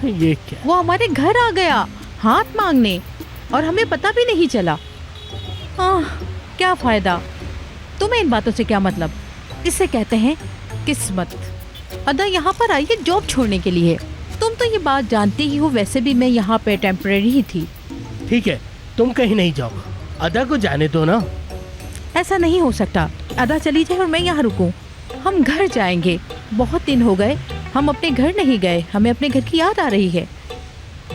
ये क्या? वो हमारे घर आ गया हाथ मांगने, और हमें पता भी नहीं चला। क्या फायदा? तुम्हें इन बातों से क्या मतलब? इससे कहते हैं किस्मत। अदा यहाँ पर आई है जॉब छोड़ने के लिए। तुम तो ये बात जानती ही हो। वैसे भी मैं यहाँ पे टेम्परेरी ही थी। ठीक है, तुम कहीं नहीं जाओ। अदा को जाने दो ना। ऐसा नहीं हो सकता। अदा चली जाए और मैं यहाँ रुकूं। हम घर जाएंगे। बहुत दिन हो गए हम अपने घर नहीं गए। हमें अपने घर की याद आ रही है।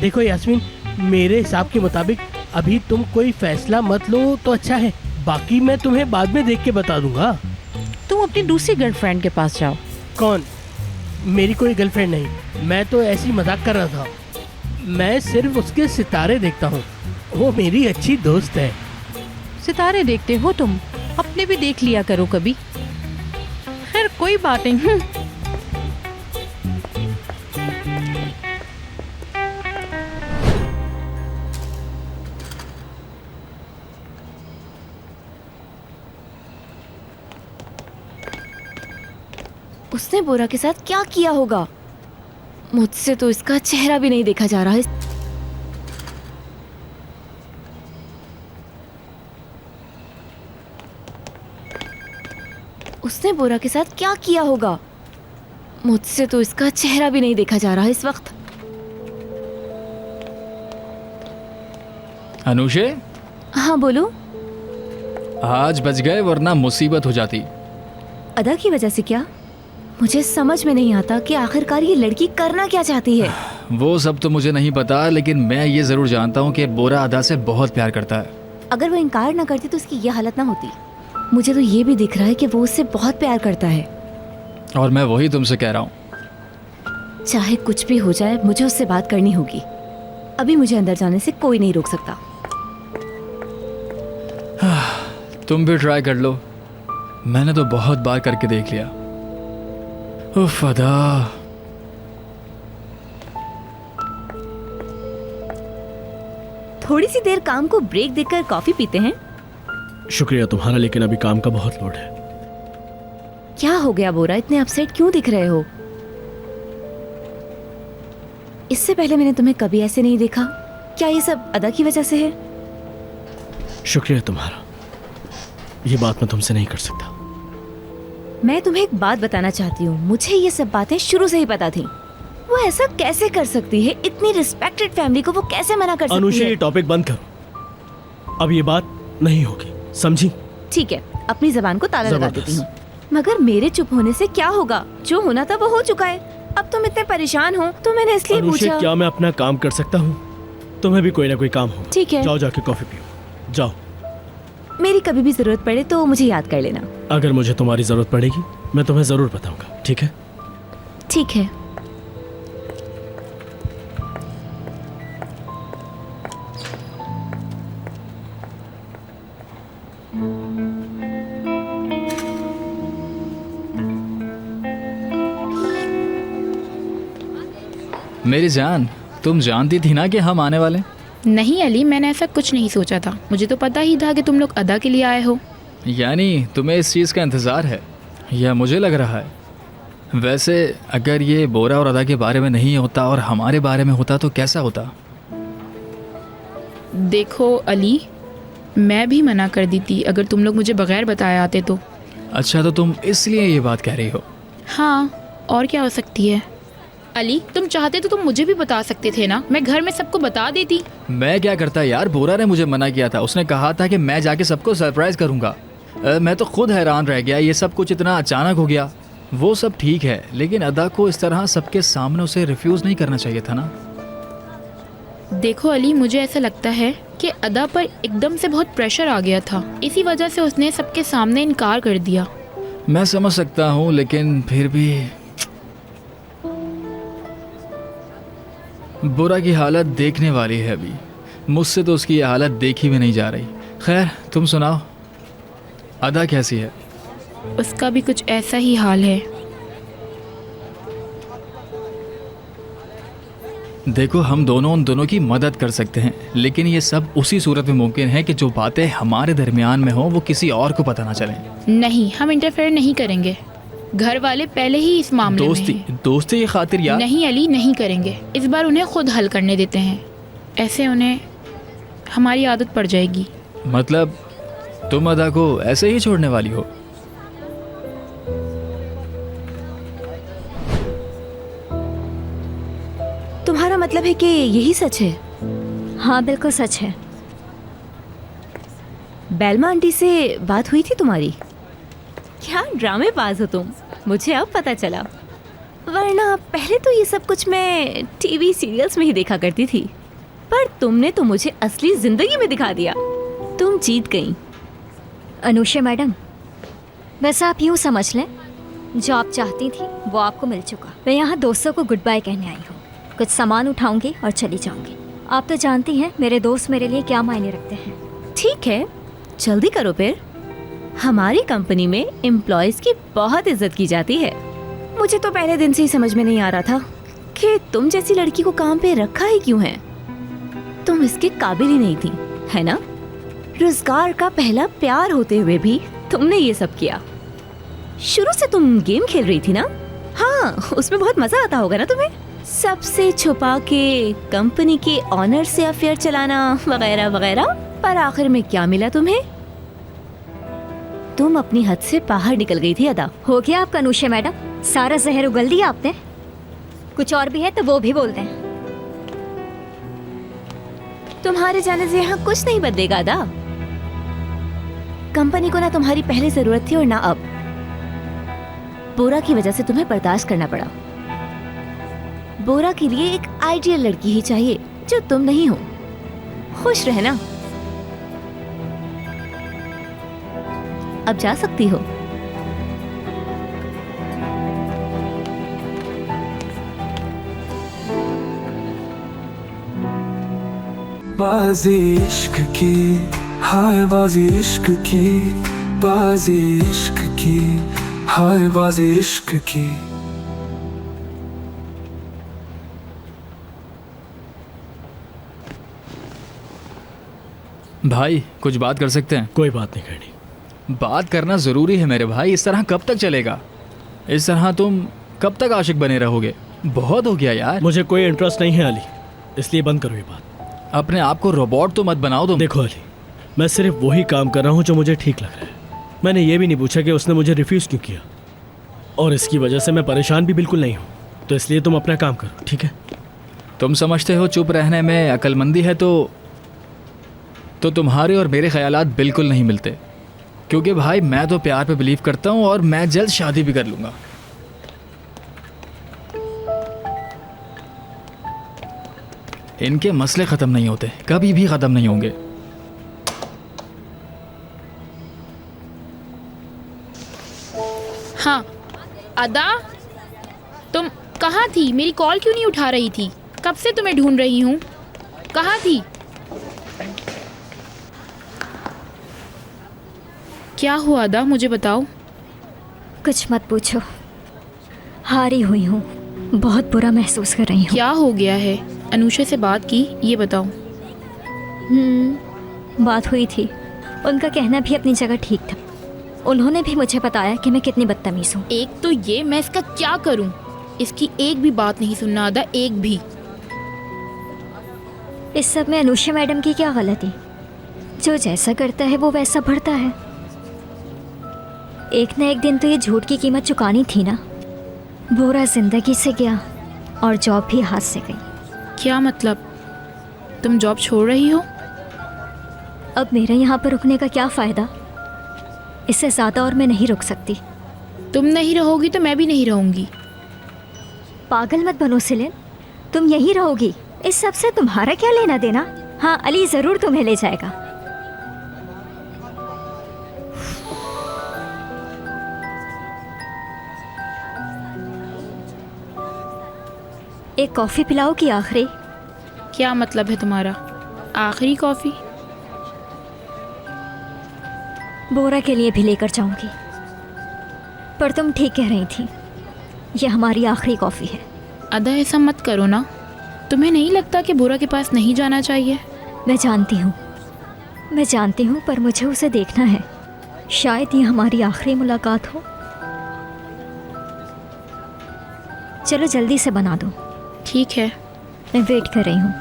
देखो यास्मीन, मेरे हिसाब के मुताबिक अभी तुम कोई फैसला मत लो तो अच्छा है। बाकी मैं तुम्हें बाद में देख के बता दूंगा। तुम अपनी दूसरी गर्लफ्रेंड के पास जाओ। कौन? मेरी कोई गर्लफ्रेंड नहीं। मैं तो ऐसी मजाक कर रहा था। मैं सिर्फ उसके सितारे देखता हूँ। वो मेरी अच्छी दोस्त है। सितारे देखते हो तुम? अपने भी देख लिया करो कभी। खैर कोई बात नहीं। उसने बोरा के साथ क्या किया होगा? मुझसे तो इसका चेहरा भी नहीं देखा जा रहा है। उसने बोरा के साथ क्या किया होगा? मुझसे तो इसका चेहरा भी नहीं देखा जा रहा है इस वक्त। अनुषे? हाँ बोलो। आज बच गए, वरना मुसीबत हो जाती। अदा की वजह से क्या? मुझे समझ में नहीं आता कि आखिरकार ये लड़की करना क्या चाहती है। वो सब तो मुझे नहीं पता, लेकिन मैं ये जरूर जानता हूँ कि बोरा अदा से बहुत प्यार करता है। अगर वो इनकार ना करती तो उसकी ये हालत ना होती। मुझे तो ये भी दिख रहा है कि वो उससे बहुत प्यार करता है। और मैं वही तुमसे कह रहा हूँ। चाहे कुछ भी हो जाए, मुझे उससे बात करनी होगी। अभी मुझे अंदर जाने से कोई नहीं रोक सकता। तुम भी ट्राई कर लो। मैंने तो बहुत बार करके देख लिया। उफ अदा। थोड़ी सी देर काम को ब्रेक देकर कॉफी पीते हैं। शुक्रिया तुम्हारा, लेकिन अभी काम का बहुत लोड है। क्या हो गया बोरा? इतने अपसेट क्यों दिख रहे हो? इससे पहले मैंने तुम्हें कभी ऐसे नहीं देखा। क्या ये सब अदा की वजह से है? शुक्रिया तुम्हारा, ये बात मैं तुमसे नहीं कर सकता। मैं तुम्हें एक बात बताना चाहती हूँ। मुझे ये सब बातें शुरू से ही पता थी। वो वो ऐसा कैसे कर सकती है? इतनी रिस्पेक्टेड फैमिली को वो कैसे मना कर सकती अनुषा, है? ये टॉपिक बंद करो, अब ये बात नहीं होगी, समझी? ठीक है, अपनी जबान को ताला लगा देती हूँ। मगर मेरे चुप होने से क्या होगा? जो होना था वो हो चुका है। अब तुम इतने परेशान हो तो मैंने इसलिए अनुषा, पूछा। क्या मैं अपना काम कर सकता हूँ? तुम्हें भी कोई ना कोई काम हो। ठीक है, जाओ जाके कॉफी पियो, जाओ। मेरी कभी भी जरूरत पड़े तो मुझे याद कर लेना। अगर मुझे तुम्हारी जरूरत पड़ेगी मैं तुम्हें जरूर बताऊंगा, ठीक है? ठीक है। मेरी जान, तुम जानती थी ना कि हम आने वाले? नहीं अली, मैंने ऐसा कुछ नहीं सोचा था। मुझे तो पता ही था कि तुम लोग अदा के लिए आए हो। यानी तुम्हें इस चीज़ का इंतज़ार है, या मुझे लग रहा है। वैसे अगर ये बोरा और अदा के बारे में नहीं होता और हमारे बारे में होता तो कैसा होता? देखो अली, मैं भी मना कर दी थी अगर तुम लोग मुझे बगैर बताए आते तो। अच्छा, तो तुम इसलिए ये बात कह रही हो? हाँ, और क्या हो सकती है। अली, तुम चाहते तो तुम मुझे भी बता सकते थे ना, मैं घर में सबको बता देती। मैं क्या करता यार, बोरा ने मुझे मना किया था। उसने कहा था कि मैं जाके सबको सरप्राइज करूंगा। मैं तो खुद हैरान रह गया, ये सब कुछ इतना अचानक हो गया। वो सब ठीक है, लेकिन अदा को इस तरह सबके सामने उसे रिफ्यूज़ नहीं करना चाहिए था ना। देखो अली, मुझे ऐसा लगता है कि अदा पर एकदम से बहुत प्रेशर आ गया था, इसी वजह से उसने सबके सामने इनकार कर दिया। मैं समझ सकता हूँ, लेकिन फिर भी बुरा की हालत देखने वाली है अभी। मुझसे तो उसकी हालत देखी भी नहीं जा रही। खैर, तुम सुनाओ, अदा कैसी है? उसका भी कुछ ऐसा ही हाल है। देखो, हम दोनों उन दोनों की मदद कर सकते हैं, लेकिन ये सब उसी सूरत में मुमकिन है कि जो बातें हमारे दरमियान में हो वो किसी और को पता ना चले। नहीं, हम इंटरफेयर नहीं करेंगे। घर वाले पहले ही इस मामले में हैं। दोस्ती की खातिर यार। नहीं अली, नहीं करेंगे। इस बार उन्हें खुद हल करने देते हैं, ऐसे उन्हें हमारी आदत पड़ जाएगी। मतलब तुम अदा को ऐसे ही छोड़ने वाली हो? तुम्हारा मतलब है कि यही सच है? हाँ बिल्कुल सच है। बेलमा आंटी से बात हुई थी तुम्हारी? क्या ड्रामेबाज हो तुम, मुझे अब पता चला। वरना पहले तो ये सब कुछ मैं टीवी सीरियल्स में ही देखा करती थी, पर तुमने तो मुझे असली जिंदगी में दिखा दिया। तुम जीत गई। अनुषा मैडम, वैसे आप यूँ समझ लें, जो आप चाहती थी वो आपको मिल चुका। मैं यहाँ दोस्तों को गुड बाय कहने आई हूँ। कुछ सामान उठाऊंगी और चली जाऊंगी। आप तो जानती हैं मेरे दोस्त मेरे लिए क्या मायने रखते हैं। ठीक है, जल्दी करो फिर। हमारी कंपनी में एम्प्लॉयज की बहुत इज्जत की जाती है। मुझे तो पहले दिन से ही समझ में नहीं आ रहा था कि तुम जैसी लड़की को काम पे रखा ही क्यों है। तुम इसके काबिल ही नहीं थी, है ना? रोजगार का पहला प्यार होते हुए भी तुमने ये सब किया। शुरू से तुम गेम खेल रही थी ना? हाँ, उसमें बहुत मजा आता होगा ना तुम्हें? सबसे छुपा के कंपनी के ऑनर से अफेयर चलाना वगैरह वगैरह। पर आखिर में क्या मिला तुम्हें? तुम अपनी हद से बाहर निकल गई थी अदा। हो गया आपका अनुषा मैडम, सारा जहर उगल दिया आपने। कुछ और भी है तो वो भी बोल दें। तुम्हारे जाने से यहाँ कुछ नहीं बदलेगा अदा। कंपनी को ना तुम्हारी पहले जरूरत थी और ना अब। बोरा की वजह से तुम्हें बर्दाश्त करना पड़ा। बोरा के लिए एक आइडियल लड़की ही चाहिए, जो तुम नहीं हो। खुश रहना। अब जा सकती हो। बाजी इश्क की, हाय बाजी इश्क की, बाजी इश्क की, हाय बाजी इश्क की। भाई, कुछ बात कर सकते हैं? कोई बात नहीं करनी। बात करना ज़रूरी है मेरे भाई। इस तरह कब तक चलेगा? इस तरह तुम कब तक आशिक बने रहोगे? बहुत हो गया यार। मुझे कोई इंटरेस्ट नहीं है अली, इसलिए बंद करो ये बात। अपने आप को रोबोट तो मत बनाओ तुम। देखो अली, मैं सिर्फ वही काम कर रहा हूँ जो मुझे ठीक लग रहा है। मैंने ये भी नहीं पूछा कि उसने मुझे रिफ्यूज़ क्यों किया, और इसकी वजह से मैं परेशान भी बिल्कुल नहीं हूँ। तो इसलिए तुम अपना काम करो, ठीक है? तुम समझते हो चुप रहने में अक्लमंदी है, तो तुम्हारे और मेरे ख्यालात बिल्कुल नहीं मिलते। क्योंकि भाई मैं तो प्यार पे बिलीव करता हूँ और मैं जल्द शादी भी कर लूँगा। इनके मसले ख़त्म नहीं होते, कभी भी ख़त्म नहीं होंगे। हाँ अदा, तुम कहाँ थी? मेरी कॉल क्यों नहीं उठा रही थी? कब से तुम्हें ढूंढ रही हूँ। कहाँ थी? क्या हुआ अदा, मुझे बताओ। कुछ मत पूछो, हारी हुई हूँ, बहुत बुरा महसूस कर रही हूँ। क्या हो गया है? अनुषा से बात की, ये बताओ। बात हुई थी, उनका कहना भी अपनी जगह ठीक था। उन्होंने भी मुझे बताया कि मैं कितनी बदतमीज हूँ। एक तो ये, मैं इसका क्या करूँ? इसकी एक भी बात नहीं सुनना अदा, एक भी। इस सब में अनुषा मैडम की क्या गलती? जो जैसा करता है वो वैसा बढ़ता है। एक ना एक दिन तो ये झूठ की कीमत चुकानी थी ना। बोरा जिंदगी से गया और जॉब भी हाथ से गई। क्या मतलब? तुम जॉब छोड़ रही हो? अब मेरे यहाँ पर रुकने का क्या फ़ायदा? इससे ज़्यादा और मैं नहीं रुक सकती। तुम नहीं रहोगी तो मैं भी नहीं रहूँगी। पागल मत बनो सिलिन, तुम यहीं रहोगी। इस सब से तुम्हारा क्या लेना देना? हाँ, अली ज़रूर तुम्हें ले जाएगा। एक कॉफ़ी पिलाओ कि आखिरी? क्या मतलब है तुम्हारा? आखिरी कॉफ़ी? बोरा के लिए भी लेकर जाऊंगी। पर तुम ठीक कह रही थी, ये हमारी आखिरी कॉफ़ी है। अदा ऐसा मत करो ना। तुम्हें नहीं लगता कि बोरा के पास नहीं जाना चाहिए? मैं जानती हूँ, पर मुझे उसे देखना है। शायद ये हमारी आखिरी मुलाकात हो। चलो जल्दी से बना दो। ठीक है, मैं वेट कर रही हूँ।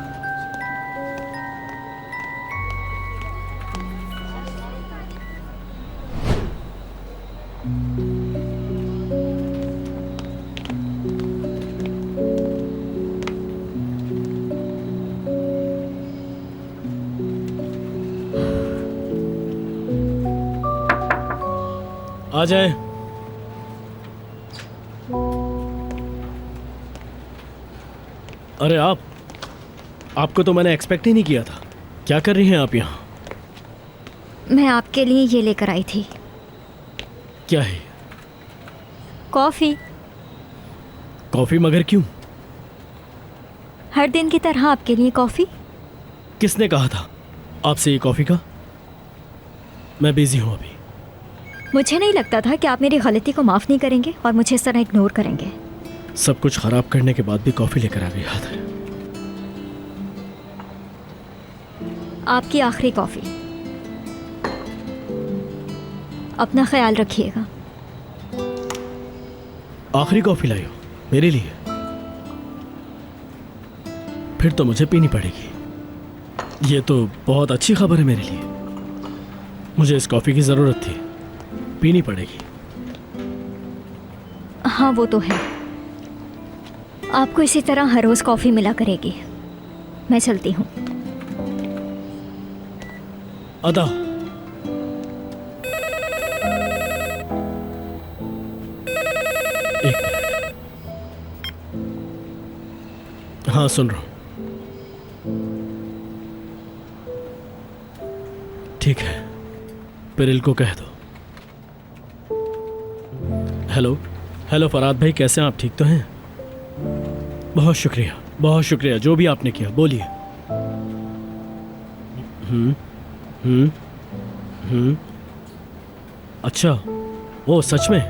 आ जाए। अरे आपको तो मैंने एक्सपेक्ट ही नहीं किया था। क्या कर रही हैं आप यहाँ? मैं आपके लिए ये लेकर आई थी। क्या है? कॉफ़ी। कॉफ़ी? मगर क्यों? हर दिन की तरह आपके लिए कॉफ़ी। किसने कहा था आपसे ये कॉफ़ी का? मैं बिजी हूँ अभी। मुझे नहीं लगता था कि आप मेरी गलती को माफ़ नहीं करेंगे और मुझे इस तरह इग्नोर करेंगे। सब कुछ खराब करने के बाद भी कॉफ़ी लेकर आ गई हाथ है। आपकी आखिरी कॉफ़ी। अपना ख्याल रखिएगा। आखिरी कॉफ़ी लाई हो मेरे लिए? फिर तो मुझे पीनी पड़ेगी। ये तो बहुत अच्छी खबर है मेरे लिए। मुझे इस कॉफ़ी की ज़रूरत थी, पीनी पड़ेगी। हाँ वो तो है, आपको इसी तरह हर रोज़ कॉफ़ी मिला करेगी। मैं चलती हूँ। अदा, एक मिनट। हाँ सुन रहा हूँ। ठीक है, पिरिल को कह दो। हेलो फराद भाई, कैसे हैं आप? ठीक तो हैं? बहुत शुक्रिया जो भी आपने किया। बोलिए। अच्छा, वो सच में?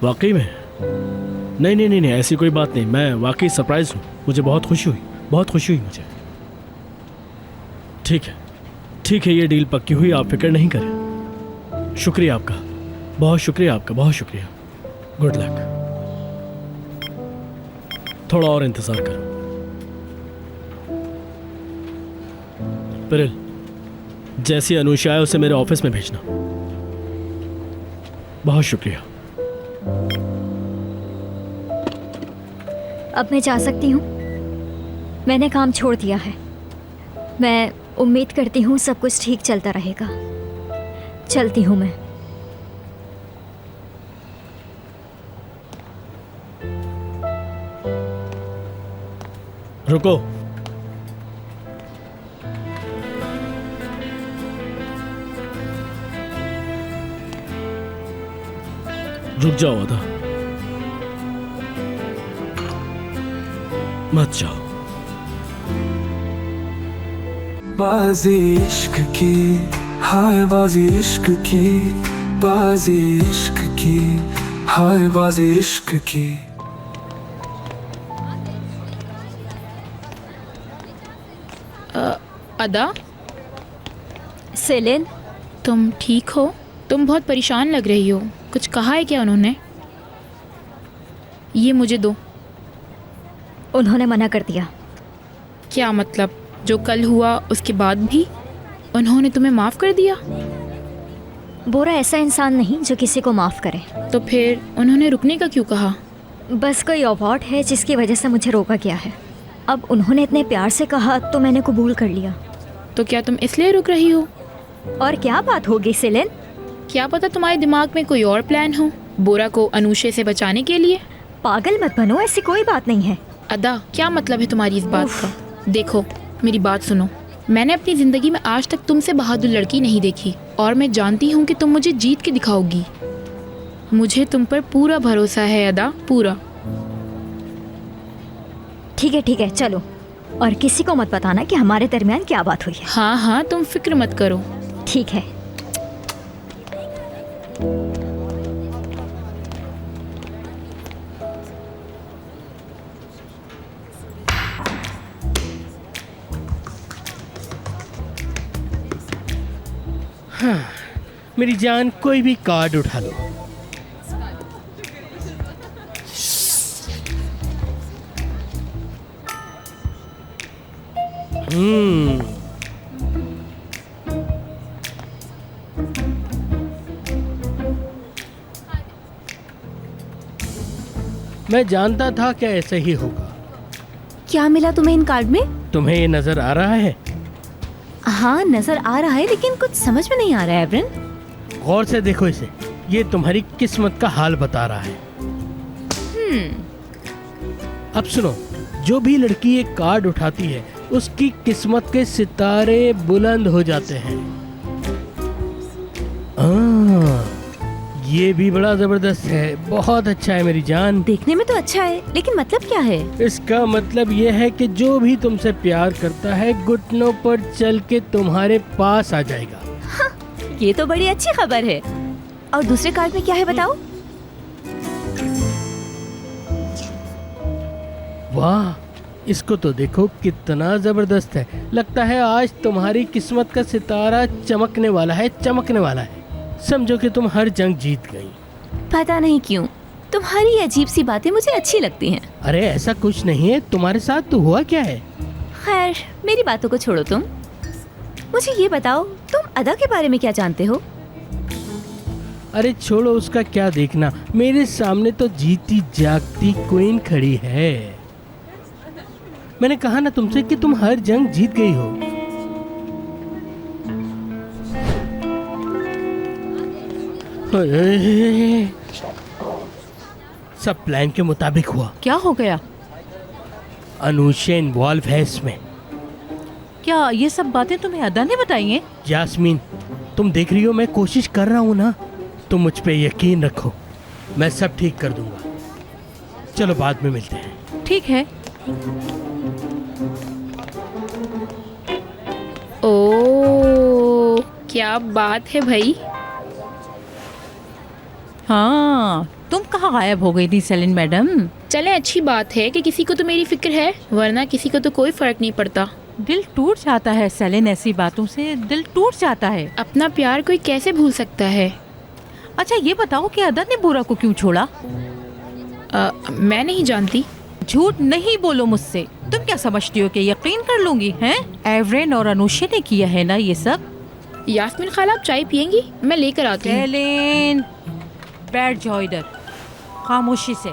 वाकई में? नहीं, ऐसी कोई बात नहीं। मैं वाकई सरप्राइज हूँ। मुझे बहुत खुशी हुई मुझे। ठीक है, ये डील पक्की हुई, आप फिक्र नहीं करें। शुक्रिया आपका, बहुत शुक्रिया। Good luck. थोड़ा और इंतजार करो। पिरिल, जैसी अनुषा है उसे मेरे ऑफिस में भेजना। बहुत शुक्रिया। अब मैं जा सकती हूँ? मैंने काम छोड़ दिया है। मैं उम्मीद करती हूँ सब कुछ ठीक चलता रहेगा। चलती हूँ मैं। रुको। रुक जाओ अदा, मत जाओ। बाजी इश्क की, हाय बाजी इश्क की, बाजी इश्क की, हाय बाजी इश्क की। अदा, सेलिन, तुम ठीक हो? तुम बहुत परेशान लग रही हो। कुछ कहा है क्या उन्होंने? ये मुझे दो। उन्होंने मना कर दिया। क्या मतलब? जो कल हुआ उसके बाद भी उन्होंने तुम्हें माफ़ कर दिया? बोरा ऐसा इंसान नहीं जो किसी को माफ़ करे। तो फिर उन्होंने रुकने का क्यों कहा? बस कोई अवार्ड है जिसकी वजह से मुझे रोका गया है। अब उन्होंने इतने प्यार से कहा तो मैंने कबूल कर लिया। तो क्या तुम इसलिए रुक रही हो? और क्या बात होगी सेलिन? क्या पता तुम्हारे दिमाग में कोई और प्लान हो, बोरा को अनुषे से बचाने के लिए। पागल मत बनो, ऐसी कोई बात नहीं है। अदा, क्या मतलब है तुम्हारी इस बात का? देखो, मेरी बात सुनो। मैंने अपनी ज़िंदगी में आज तक तुमसे बहादुर लड़की नहीं देखी और मैं जानती हूँ कि तुम मुझे जीत के दिखाओगी। मुझे तुम पर पूरा भरोसा है अदा, पूरा। ठीक है, चलो। और किसी को मत बताना कि हमारे दरमियान क्या बात हुई है। हाँ हाँ, तुम फिक्र मत करो। ठीक है। हाँ, मेरी जान, कोई भी कार्ड उठा लो। मैं जानता था कि ऐसे ही होगा। क्या मिला तुम्हें इन कार्ड में? तुम्हें ये नजर आ रहा है? हाँ, नजर आ रहा है, लेकिन कुछ समझ में नहीं आ रहा है एवरन। गौर से देखो इसे। ये तुम्हारी किस्मत का हाल बता रहा है। अब सुनो, जो भी लड़की एक कार्ड उठाती है उसकी किस्मत के सितारे बुलंद हो जाते हैं। ये भी बड़ा जबरदस्त है, बहुत अच्छा है मेरी जान। देखने में तो अच्छा है, लेकिन मतलब क्या है? इसका मतलब ये है कि जो भी तुमसे प्यार करता है घुटनों पर चल के तुम्हारे पास आ जाएगा। हाँ, ये तो बड़ी अच्छी खबर है। और दूसरे कार्ड में क्या है बताओ? वाह, इसको तो देखो, कितना जबरदस्त है। लगता है आज तुम्हारी किस्मत का सितारा चमकने वाला है, चमकने वाला है। समझो कि तुम हर जंग जीत गई। पता नहीं क्यों तुम्हारी अजीब सी बातें मुझे अच्छी लगती हैं। अरे ऐसा कुछ नहीं है, तुम्हारे साथ तो हुआ क्या है? खैर, मेरी बातों को छोड़ो। तुम मुझे ये बताओ, तुम अदा के बारे में क्या जानते हो? अरे छोड़ो, उसका क्या देखना। मेरे सामने तो जीती जागती क्वीन खड़ी है। मैंने कहा ना तुमसे कि तुम हर जंग जीत गई हो। सब प्लान के मुताबिक हुआ। क्या हो गया? अनुषे इन्वॉल्व है इसमें। क्या ये सब बातें तुम्हें अदा ने बताई हैं? यास्मीन, तुम देख रही हो मैं कोशिश कर रहा हूँ ना। तुम मुझ पे यकीन रखो, मैं सब ठीक कर दूंगा। चलो बाद में मिलते हैं। ठीक है। ओ, क्या बात है भाई। हाँ, तुम कहाँ गायब हो गई थी सेलिन मैडम? चले, अच्छी बात है कि किसी को तो मेरी फिक्र है, वरना किसी को तो कोई फर्क नहीं पड़ता। दिल टूट जाता है सेलिन, ऐसी बातों से दिल टूट जाता है। अपना प्यार कोई कैसे भूल सकता है। अच्छा ये बताओ कि अदा ने बोरा को क्यों छोड़ा? मैं नहीं जानती। झूठ नहीं बोलो मुझसे। तुम क्या समझती हो कि यकीन कर लूंगी? हैं? एवरेन और अनुषे ने किया है ना ये सब? यास्मीन खाला, आप चाय पियेंगी? मैं लेकर आती हूँ। सेलिन, बैठ जाओ इधर खामोशी से।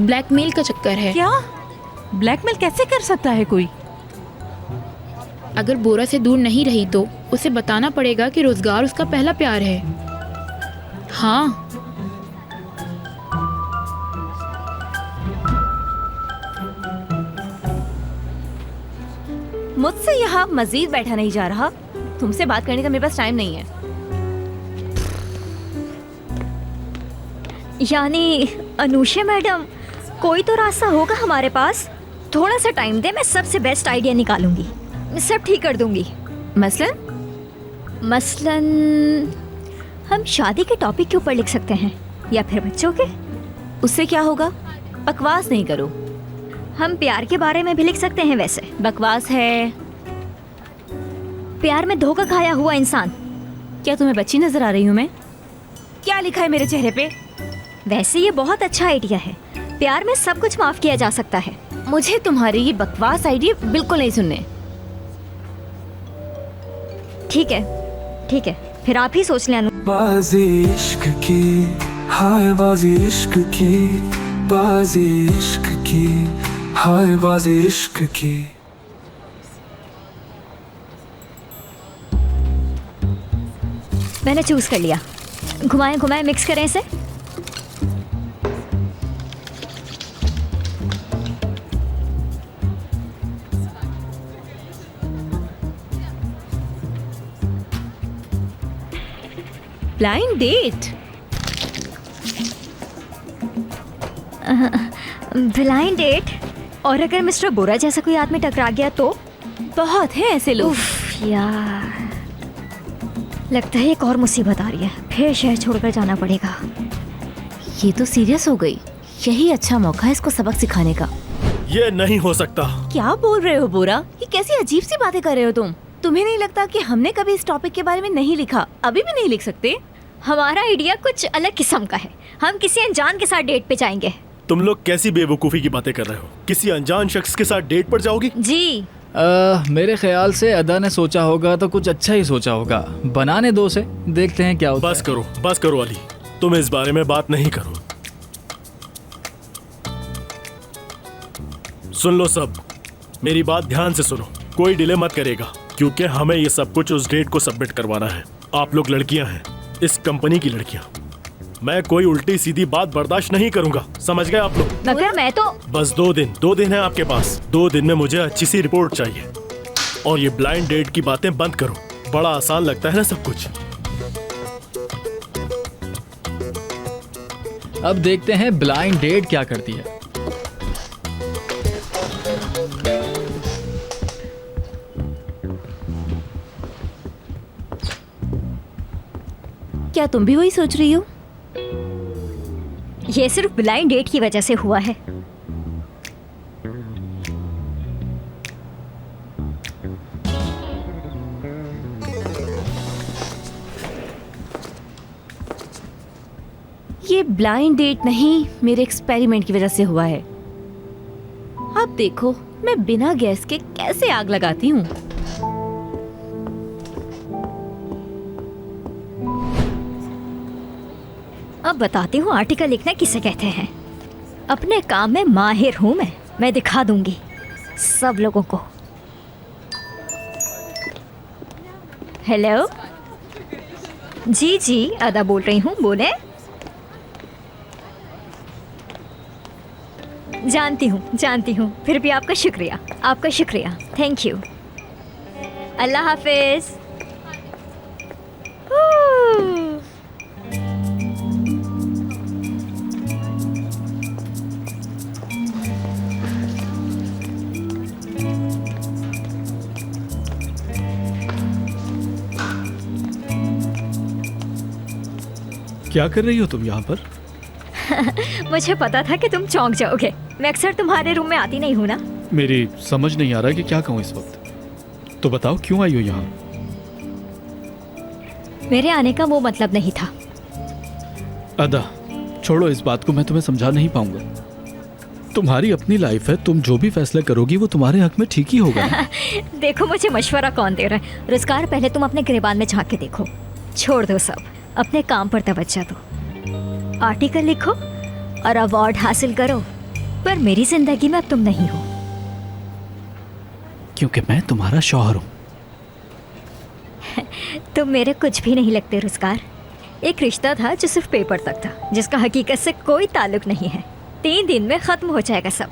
ब्लैकमेल का चक्कर है। क्या? ब्लैकमेल कैसे कर सकता है कोई? अगर बोरा से दूर नहीं रही तो उसे बताना पड़ेगा कि रोजगार उसका पहला प्यार है। हाँ, मुझसे यहाँ मजीद बैठा नहीं जा रहा। तुमसे बात करने का मेरे पास टाइम नहीं है। यानी अनुषा मैडम, कोई तो रास्ता होगा हमारे पास। थोड़ा सा टाइम दे, मैं सबसे बेस्ट आइडिया निकालूंगी, मैं सब ठीक कर दूंगी। मसलन हम शादी के टॉपिक के ऊपर लिख सकते हैं या फिर बच्चों के। उससे क्या होगा? बकवास नहीं करो। हम प्यार के बारे में भी लिख सकते हैं। वैसे बकवास है। प्यार में धोखा खाया हुआ इंसान। क्या तुम्हें बच्ची नजर आ रही हूँ मैं? क्या लिखा है मेरे चेहरे पे? वैसे ये बहुत अच्छा आइडिया है। प्यार में सब कुछ माफ किया जा सकता है। मुझे तुम्हारे ये बकवास आइडिया बिल्कुल नहीं सुनने। ठीक है, ठीक है, फिर आप ही सोच लें। बाजी इश्क की, हाय बाजी इश्क की, बाजी इश्क की, हाय बाजी इश्क की। मैंने चूज कर लिया। घुमाएं घुमाएं, मिक्स करें इसे। Blind date? Blind date? और अगर मिस्टर बोरा जैसा कोई आदमी टकरा गया तो? बहुत है ऐसे लोग। उफ यार, लगता है एक और मुसीबत आ रही है। फिर शहर छोड़कर जाना पड़ेगा। ये तो सीरियस हो गई। यही अच्छा मौका है इसको सबक सिखाने का। ये नहीं हो सकता। क्या बोल रहे हो बोरा? ये कैसी अजीब सी बातें कर रहे हो तुम? तुम्हें नहीं लगता कि हमने कभी इस टॉपिक के बारे में नहीं लिखा? अभी भी नहीं लिख सकते? हमारा आइडिया कुछ अलग किस्म का है। हम किसी अनजान के साथ डेट पे जाएंगे। तुम लोग कैसी बेवकूफी की बातें कर रहे हो? किसी अनजान शख्स के साथ डेट पर जाओगी? जी। मेरे ख्याल से अदा ने सोचा होगा तो कुछ अच्छा ही सोचा होगा। बनाने दो से, देखते हैं क्या होता है। बस करो अली, तुम इस बारे में बात नहीं करो। सुन लो सब, मेरी बात ध्यान से सुनो। कोई डिले मत करेगा, क्योंकि हमें ये सब कुछ उस डेट को सबमिट करवाना है। आप लोग लड़कियां हैं, इस कंपनी की लड़कियां। मैं कोई उल्टी सीधी बात बर्दाश्त नहीं करूंगा, समझ गए आप लोग? मगर मैं तो बस 2 दिन है आपके पास। 2 दिन में मुझे अच्छी सी रिपोर्ट चाहिए। और ये ब्लाइंड डेट की बातें बंद करो। बड़ा आसान लगता है ना सब कुछ। अब देखते हैं ब्लाइंड डेट क्या करती है। क्या तुम भी वही सोच रही हो? ये सिर्फ ब्लाइंड डेट की वजह से हुआ है। ये ब्लाइंड डेट नहीं, मेरे एक्सपेरिमेंट की वजह से हुआ है। अब देखो मैं बिना गैस के कैसे आग लगाती हूँ। अब बताती हूँ आर्टिकल लिखना किसे कहते हैं। अपने काम में माहिर हूँ मैं दिखा दूंगी सब लोगों को। हेलो जी, अदा बोल रही हूँ, बोले। जानती हूँ, फिर भी आपका शुक्रिया, थैंक यू। अल्लाह हाफिज। क्या कर रही हो तुम यहाँ पर? मुझे पता था कि तुम चौंक जाओगे। मैं अक्सर तुम्हारे रूम में आती नहीं हूँ ना। मेरी समझ नहीं आ रहा कि क्या कहूँ इस वक्त। तो बताओ क्यों आई हो यहाँ? मेरे आने का वो मतलब नहीं था। अदा छोड़ो इस बात को, मैं तुम्हें समझा नहीं पाऊंगा। तुम्हारी अपनी लाइफ है, तुम जो भी फैसला करोगी वो तुम्हारे हक में ठीक ही होगा। देखो मुझे मशवरा कौन दे रहा है। रोजगार, पहले तुम अपने गिरेबान में झांक के देखो। छोड़ दो सब, अपने काम पर तवज्जो दो। आर्टिकल लिखो और अवार्ड हासिल करो, पर मेरी जिंदगी में अब तुम नहीं हो। क्योंकि मैं तुम्हारा शौहर हूँ। तुम मेरे कुछ भी नहीं लगते रुज़गार। एक रिश्ता था जो सिर्फ पेपर तक था, जिसका हकीकत से कोई ताल्लुक नहीं है। 3 दिन में खत्म हो जाएगा सब।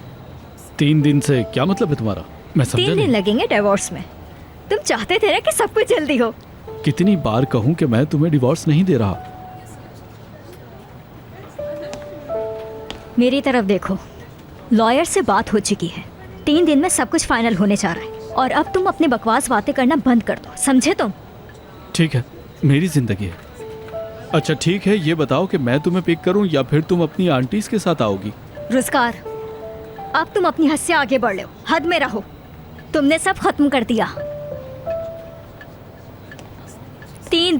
3 दिन से क्या मतलब है तुम्हारा? मैं समझा 3 दिन नहीं। लगेंगे डिवोर्स में। तुम चाहते थे ना कि सब कुछ जल्दी हो। कितनी बार कहूँ कि मैं तुम्हें डिवोर्स नहीं दे रहा। मेरी तरफ देखो, लॉयर से बात हो चुकी है। 3 दिन में सब कुछ फाइनल होने जा रहा है और अब तुम अपनी बकवास बातें करना बंद कर दो, समझे तुम? ठीक है, मेरी जिंदगी है। अच्छा ठीक है, ये बताओ कि मैं तुम्हें पिक करूं या फिर तुम अपनी आंटीज के साथ आओगी? रुज़गार, अब तुम अपनी हद से आगे बढ़ लो, हद में रहो। तुमने सब खत्म कर दिया। 3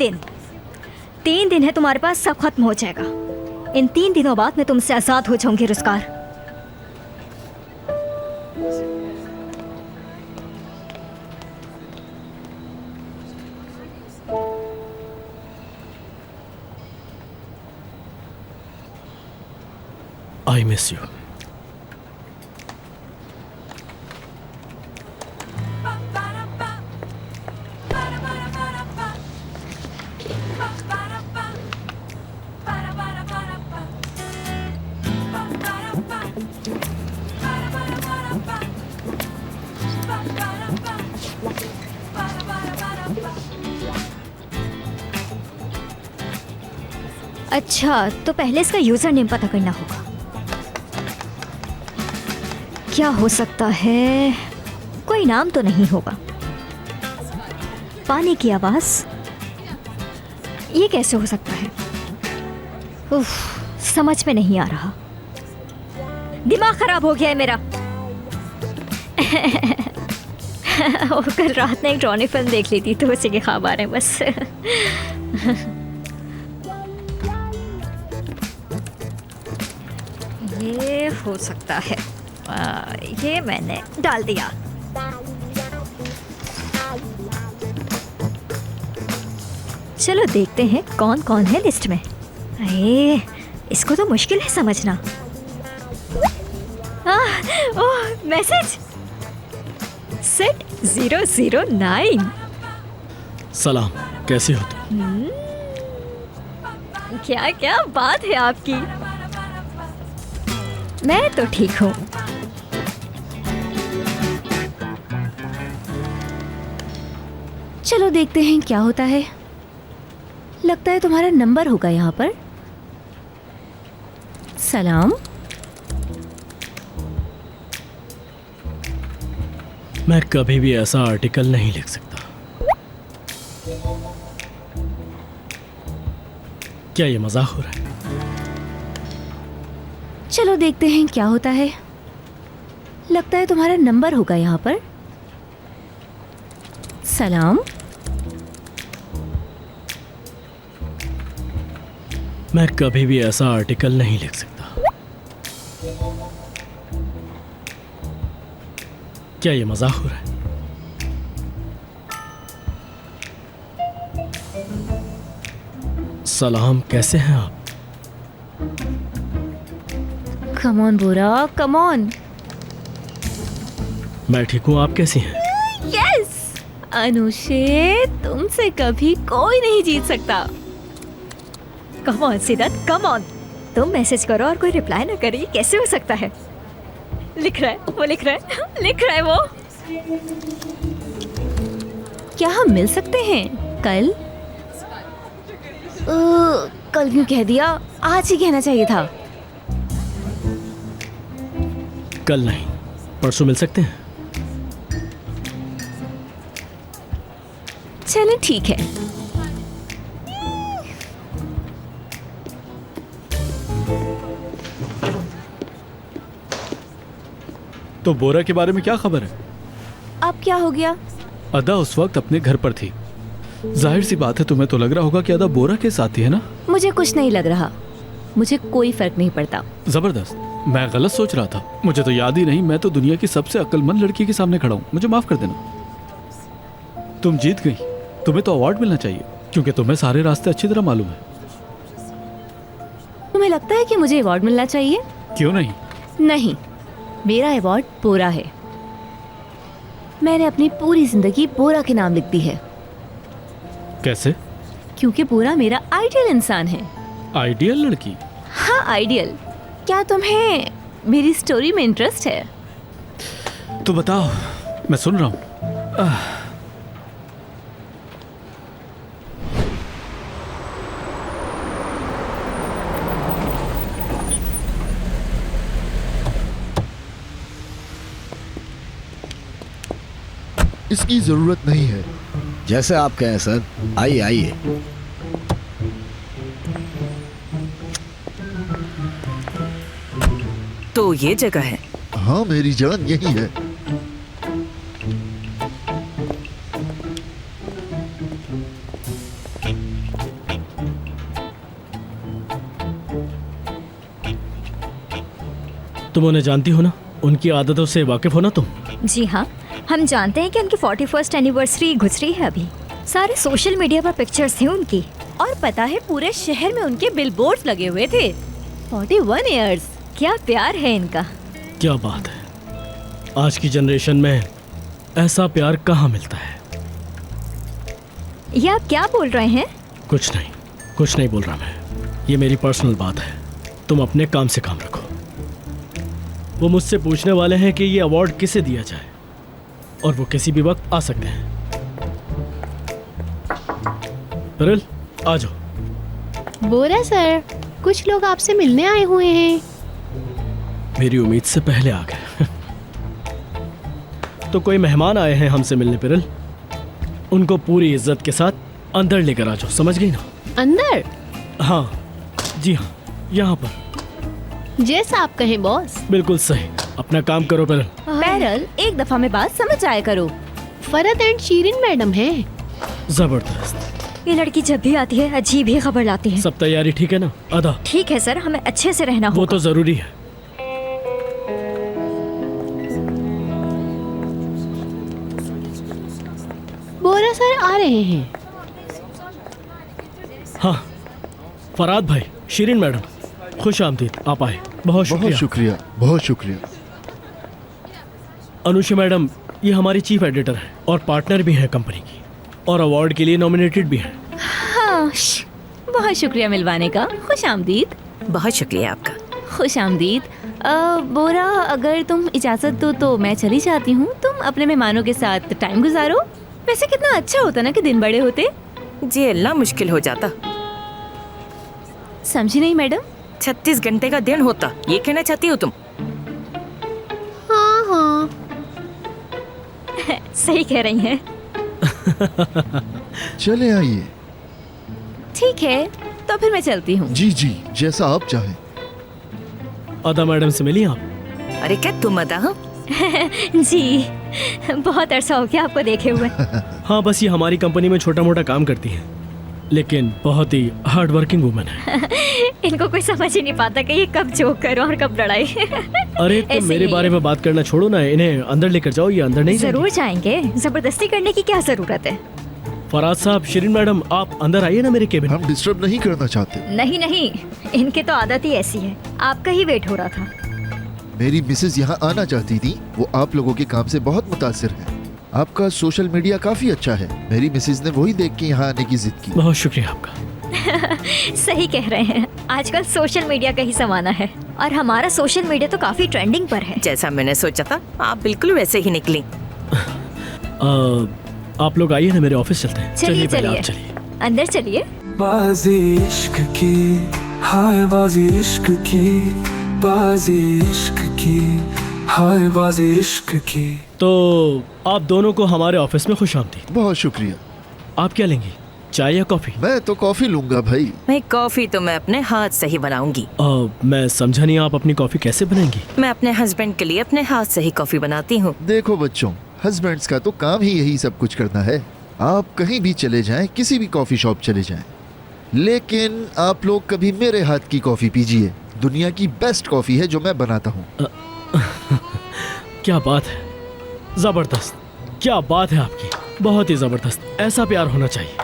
दिन है तुम्हारे पास, सब खत्म हो जाएगा। इन 3 दिनों बाद मैं तुमसे आजाद हो जाऊंगी रुज़गार। I miss you. अच्छा, तो पहले इसका यूजर नेम पता करना होगा। क्या हो सकता है? कोई नाम तो नहीं होगा। पानी की आवाज, ये कैसे हो सकता है? उफ, समझ में नहीं आ रहा। दिमाग खराब हो गया है मेरा। कल रात में एक ड्रॉनी फिल्म देख ली थी तो उसी के ख्वाब आ रहे हैं बस। ये हो सकता है। ये मैंने डाल दिया। चलो देखते हैं कौन कौन है लिस्ट में। अरे इसको तो मुश्किल है समझना। ओह, मैसेज सेट 009। सलाम, कैसे हो तुम? क्या क्या बात है आपकी। मैं तो ठीक हूँ। चलो देखते हैं क्या होता है। लगता है तुम्हारा नंबर होगा यहाँ पर। सलाम। मैं कभी भी ऐसा आर्टिकल नहीं लिख सकता। क्या ये मजाक हो रहा है? चलो देखते हैं क्या होता है। लगता है तुम्हारा नंबर होगा यहाँ पर। सलाम। मैं कभी भी ऐसा आर्टिकल नहीं लिख सकता। क्या ये मजाक हो रहा है? सलाम, कैसे हैं आप? कम ऑन बुरा, कम ऑन। मैं ठीक हूँ, आप कैसी हैं? यस अनुषे, तुमसे कभी कोई नहीं जीत सकता। Come on Siddharth, come on. तुम मैसेज करो और कोई रिप्लाई ना करे, कैसे हो सकता है? लिख रहा है वो, लिख रहा है, लिख रहा है वो। क्या हम मिल सकते हैं कल? कल क्यों कह दिया? आज ही कहना चाहिए था। कल नहीं, परसों मिल सकते हैं। चलें ठीक है। तो बोरा के बारे में क्या खबर है? अब क्या हो गया? अदा उस वक्त अपने घर पर थी। जाहिर सी बात है तुम्हें तो लग रहा होगा कि अदा बोरा के साथ ही है ना? मुझे कुछ नहीं लग रहा। मुझे कोई फर्क नहीं पड़ता। जबरदस्त, मैं गलत सोच रहा था। मुझे तो याद ही नहीं। मैं तो दुनिया की सबसे अक्लमंद लड़की के सामने खड़ा हूँ। मुझे माफ कर देना। तुम जीत गई। तुम्हें तो अवार्ड मिलना चाहिए क्योंकि तुम्हें सारे रास्ते अच्छी तरह मालूम है। तुम्हें लगता है कि मुझे अवार्ड मिलना चाहिए? क्यों नहीं? नहीं, मेरा अवार्ड बोरा है। मैंने अपनी पूरी जिंदगी बोरा के नाम लिख दी है, कैसे? क्योंकि बोरा मेरा आइडियल इंसान है। आइडियल लड़की? हाँ आइडियल। क्या तुम्हें मेरी स्टोरी में इंटरेस्ट है? तो बताओ, मैं सुन रहा हूँ। इसकी जरूरत नहीं है। जैसे आप कहें सर। आइए आइए। तो ये जगह है? हाँ मेरी जान यही है। तुम उन्हें जानती हो ना, उनकी आदतों से वाकिफ हो ना तुम? जी हाँ, हम जानते हैं कि उनकी 41st एनिवर्सरी गुजरी है अभी। सारे सोशल मीडिया पर पिक्चर्स थे उनकी। और पता है पूरे शहर में उनके बिलबोर्ड्स लगे हुए थे। 41 इयर्स। क्या प्यार है इनका। क्या बात है, आज की जनरेशन में ऐसा प्यार कहाँ मिलता है। ये आप क्या बोल रहे हैं? कुछ नहीं बोल रहा मैं। ये मेरी पर्सनल बात है, तुम अपने काम से काम रखो। वो मुझसे पूछने वाले हैं कि ये अवार्ड किसे दिया जाए, और वो किसी भी वक्त आ सकते हैं। परिल, आ जाओ। बोरा सर, कुछ लोग आपसे मिलने आए हुए हैं। मेरी उम्मीद से पहले आ गए। तो कोई मेहमान आए हैं हमसे मिलने परिल। उनको पूरी इज्जत के साथ अंदर लेकर आ जाओ, समझ गई ना? अंदर? हाँ जी हाँ, यहाँ पर। जैसा आप कहें बॉस। बिल्कुल सही, अपना काम करो परिल। पैरल, एक दफा में बात समझ आया करो। फरहत एंड शीरिन मैडम है। जबरदस्त। ये लड़की जब भी आती है अजीब ही खबर लाती है। सब तैयारी ठीक है ना अदा? ठीक है सर, हमें अच्छे से रहना होगा। वो तो जरूरी है। बोरा सर आ रहे हैं। हाँ फराद भाई, शीरिन मैडम, खुश आमदीद, आप आए। बहुत शुक्रिया। बहुत शुक्रिया। अनुषा मैडम, ये हमारी चीफ एडिटर है और पार्टनर भी है कंपनी की, और अवार्ड के लिए नॉमिनेटेड भी है। हाँ, बहुत शुक्रिया मिलवाने का। खुश आमदीद। बहुत शुक्रिया आपका। खुश आमदीद। बोरा, अगर तुम इजाजत दो तो मैं चली जाती हूँ। तुम अपने मेहमानों के साथ टाइम गुजारो। वैसे कितना अच्छा होता ना कि दिन बड़े होते। जी अल्लाह, मुश्किल हो जाता। समझी नहीं मैडम? 36 घंटे का दिन होता, ये कहना चाहती हो तुम? हाँ हाँ सही कह रही हैं। चले आइए। ठीक है, तो फिर मैं चलती हूँ। जी जी, जैसा आप चाहें। अदा मैडम से मिली आप? अरे क्या तुम अदा हो? जी, बहुत अरसा हो गया आपको देखे हुए। हाँ, बस ये हमारी कंपनी में छोटा मोटा काम करती हैं, लेकिन बहुत ही हार्ड वर्किंग वुमन है। इनको कोई समझ ही नहीं पाता कि ये कब जोक करो और कब लड़ाई। अरे तुम मेरे बारे में बात करना छोड़ो ना, इन्हें अंदर लेकर जाओ। ये अंदर नहीं जरूर जाएंगे, जबरदस्ती करने की क्या जरूरत है। फराज साहब, शीरिन मैडम, आप अंदर आइए ना मेरे केबिन। हम डिस्टर्ब नहीं करना चाहते। नहीं नहीं, इनकी तो आदत ही ऐसी है। आपका ही वेट हो रहा था। मेरी मिसेज यहाँ आना चाहती थी, वो आप लोगों के काम से बहुत मुतासिर है। आपका सोशल मीडिया काफी अच्छा है। मेरी मिसेज ने वही देख के यहाँ आने की जिद की। बहुत शुक्रिया आपका। सही कह रहे हैं, आजकल सोशल मीडिया का ही जमाना है, और हमारा सोशल मीडिया तो काफी ट्रेंडिंग पर है। जैसा मैंने सोचा था, आप बिल्कुल वैसे ही निकली। आप लोग आइए ना, मेरे ऑफिस चलते हैं। चलिए पहले आप चलिए, चलिए। अंदर चलिए। बाजी इश्क की, हाय बाजी इश्क की, बाजी इश्क की, हाय बाजी इश्क की। तो आप दोनों को हमारे ऑफिस में खुश आमदीद। बहुत शुक्रिया। आप क्या लेंगी, चाय या कॉफी? मैं तो कॉफी लूंगा भाई। मैं कॉफी तो मैं अपने हाथ से ही बनाऊंगी। मैं समझा नहीं, आप अपनी कॉफी कैसे बनाएंगी? मैं अपने हस्बैंड के लिए अपने हाथ से ही कॉफी बनाती हूँ। देखो बच्चों, हस्बैंड्स का तो काम ही यही सब कुछ करना है। आप कहीं भी चले जाएं, किसी भी कॉफी शॉप चले जाएं, लेकिन आप लोग कभी मेरे हाथ की कॉफी पीजिए। दुनिया की बेस्ट कॉफी है जो मैं बनाता हूँ। क्या बात है, जबरदस्त। क्या बात है आपकी, बहुत ही जबरदस्त। ऐसा प्यार होना चाहिए।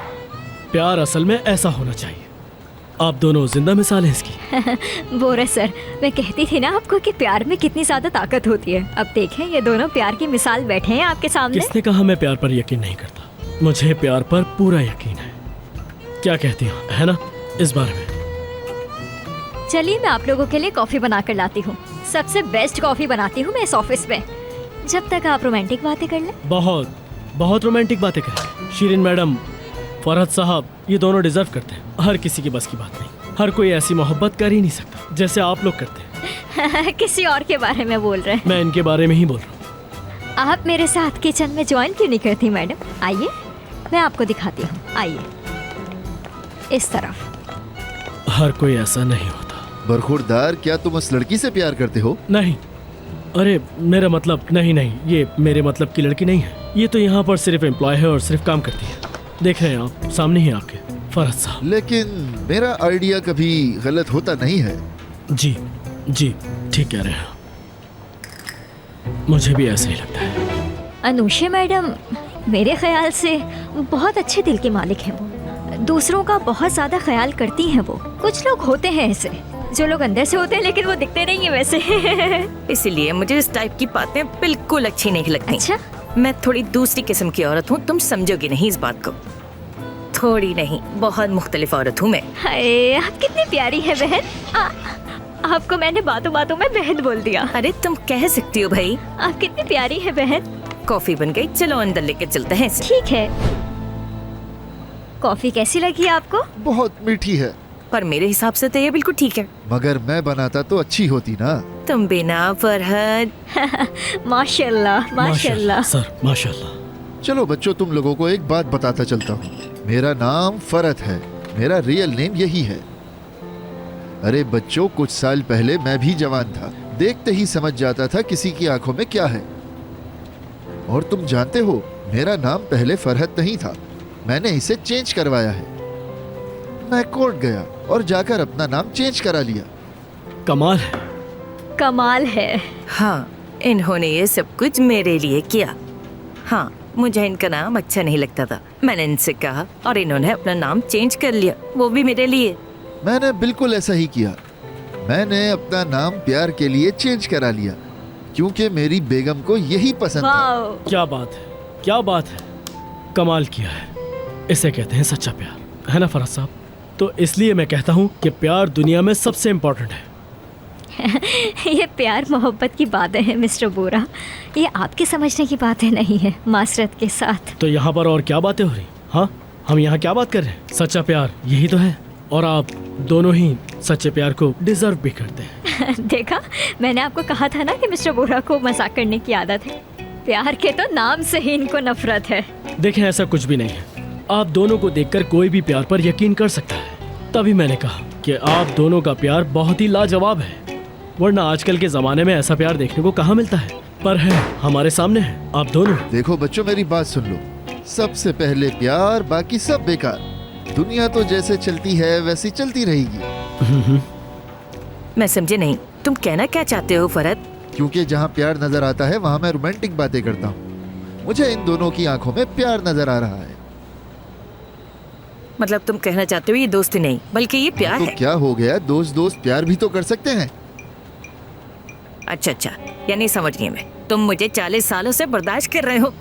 प्यार असल में ऐसा होना चाहिए। आप दोनों जिंदा मिसाल हैं इसकी। बोरा सर, मैं कहती थी ना आपको कि प्यार में कितनी ज्यादा ताकत होती है। अब देखें, ये दोनों प्यार की मिसाल बैठे हैं आपके सामने। किसने कहा मैं प्यार पर यकीन नहीं करता? मुझे प्यार पर पूरा यकीन है। क्या कहती हो, है ना, इस बारे में? चलिए मैं आप लोगों के लिए कॉफी बना कर लाती हूँ। सबसे बेस्ट कॉफी बनाती हूँ मैं इस ऑफिस में। जब तक आप रोमांटिक बातें कर लें। बहुत बहुत रोमांटिक बातें करें। शिरीन मैडम, फरहत साहब, ये दोनों डिजर्व करते हैं। हर किसी की बस की बात नहीं। हर कोई ऐसी मोहब्बत कर ही नहीं सकता जैसे आप लोग करते हैं। किसी और के बारे में बोल रहे हैं? मैं इनके बारे में ही बोल रहा हूँ। आप मेरे साथ किचन में ज्वाइन क्यों नहीं करती मैडम? आइए, मैं आपको दिखाती हूँ। आइए, इस तरफ। हर कोई ऐसा नहीं होता। बरखुरदार, क्या तुम उस लड़की से प्यार करते हो? नहीं, अरे मेरा मतलब नहीं, ये मेरे मतलब की लड़की नहीं है। ये तो यहाँ पर सिर्फ एम्प्लॉय है और सिर्फ काम करती है। देख रहे हैं आप, सामने ही आपके फरहत साहब। लेकिन मेरा आइडिया कभी गलत होता नहीं है। जी जी, ठीक कह रहे हैं। मुझे भी ऐसा ही लगता है। अनुषा मैडम मेरे ख्याल से बहुत अच्छे दिल के मालिक हैं वो। दूसरों का बहुत ज्यादा ख्याल करती हैं वो। कुछ लोग होते हैं ऐसे, जो लोग अंदर से होते हैं लेकिन वो दिखते नहीं है वैसे। इसीलिए मुझे इस टाइप की बातें बिल्कुल अच्छी नहीं लगती। अच्छा? मैं थोड़ी दूसरी किस्म की औरत हूँ, तुम समझोगी नहीं इस बात को। थोड़ी नहीं, बहुत मुख्तलिफ औरत हूँ मैं। हाय, आप कितनी प्यारी है बहन। आपको मैंने बातों बातों में बहन बोल दिया। अरे तुम कह सकती हो भाई। आप कितनी प्यारी है बहन। कॉफी बन गई, चलो अंदर लेके चलते हैं इसे। ठीक है। कॉफी कैसी लगी आपको? बहुत मीठी है। पर मेरे हिसाब से तो ये बिल्कुल ठीक है। मगर मैं बनाता तो अच्छी होती ना। तुम बिना फरहत। माशाल्लाह माशाल्लाह सर, माशाल्लाह। चलो बच्चों, तुम लोगों को एक बात बताता चलता हूँ। मेरा नाम फरहत है, मेरा रियल नेम यही है। अरे बच्चों, कुछ साल पहले मैं भी जवान था। देखते ही समझ जाता था किसी की आंखों में क्या है। और तुम जानते हो, मेरा नाम पहले फरहत नहीं था, मैंने इसे चेंज करवाया है। मैं कोर्ट गया और जाकर अपना नाम चेंज करा लिया। कमाल है। कमाल है। हाँ, इन्होंने ये सब कुछ मेरे लिए किया। हाँ, मुझे इनका नाम अच्छा नहीं लगता था, मैंने इनसे कहा और इन्होंने अपना नाम चेंज कर लिया, वो भी मेरे लिए। मैंने बिल्कुल ऐसा ही किया। मैंने अपना नाम प्यार के लिए चेंज करा लिया, क्योंकि मेरी बेगम को यही पसंद था। क्या बात है, क्या बात है। कमाल किया है। इसे कहते हैं सच्चा प्यार, है ना फरहत साहब? तो इसलिए मैं कहता हूँ कि प्यार दुनिया में सबसे इम्पोर्टेंट है। ये प्यार मोहब्बत की बातें हैं मिस्टर बोरा, ये आपके समझने की बातें नहीं है, मासरत के साथ। तो यहाँ पर और क्या बातें हो रही? हाँ, हम यहाँ क्या बात कर रहे हैं? सच्चा प्यार यही तो है, और आप दोनों ही सच्चे प्यार को डिजर्व भी करते हैं। देखा, मैंने आपको कहा था ना कि मिस्टर बोरा को मजाक करने की आदत है। प्यार के तो नाम से ही इनको नफरत है। देखें, ऐसा कुछ भी नहीं है। आप दोनों को देखकर कोई भी प्यार पर यकीन कर सकता है। तभी मैंने कहा कि आप दोनों का प्यार बहुत ही लाजवाब है, वरना आजकल के जमाने में ऐसा प्यार देखने को कहाँ मिलता है। पर है, हमारे सामने है, आप दोनों। देखो बच्चों, मेरी बात सुन लो। सबसे पहले प्यार, बाकी सब बेकार। दुनिया तो जैसे चलती है वैसी चलती रहेगी। मैं समझे नहीं, तुम कहना क्या चाहते हो फरहत? क्योंकि जहाँ प्यार नजर आता है वहाँ मैं रोमांटिक बातें करता हूँ। मुझे इन दोनों की आंखों में प्यार नजर आ रहा है। मतलब तुम कहना चाहते हो ये दोस्ती नहीं बल्कि ये प्यार तो है? क्या हो गया, दोस्त दोस्त प्यार भी तो कर सकते हैं। अच्छा, यानी समझ गई मैं। तुम मुझे 40 सालों से बर्दाश्त कर रहे हो,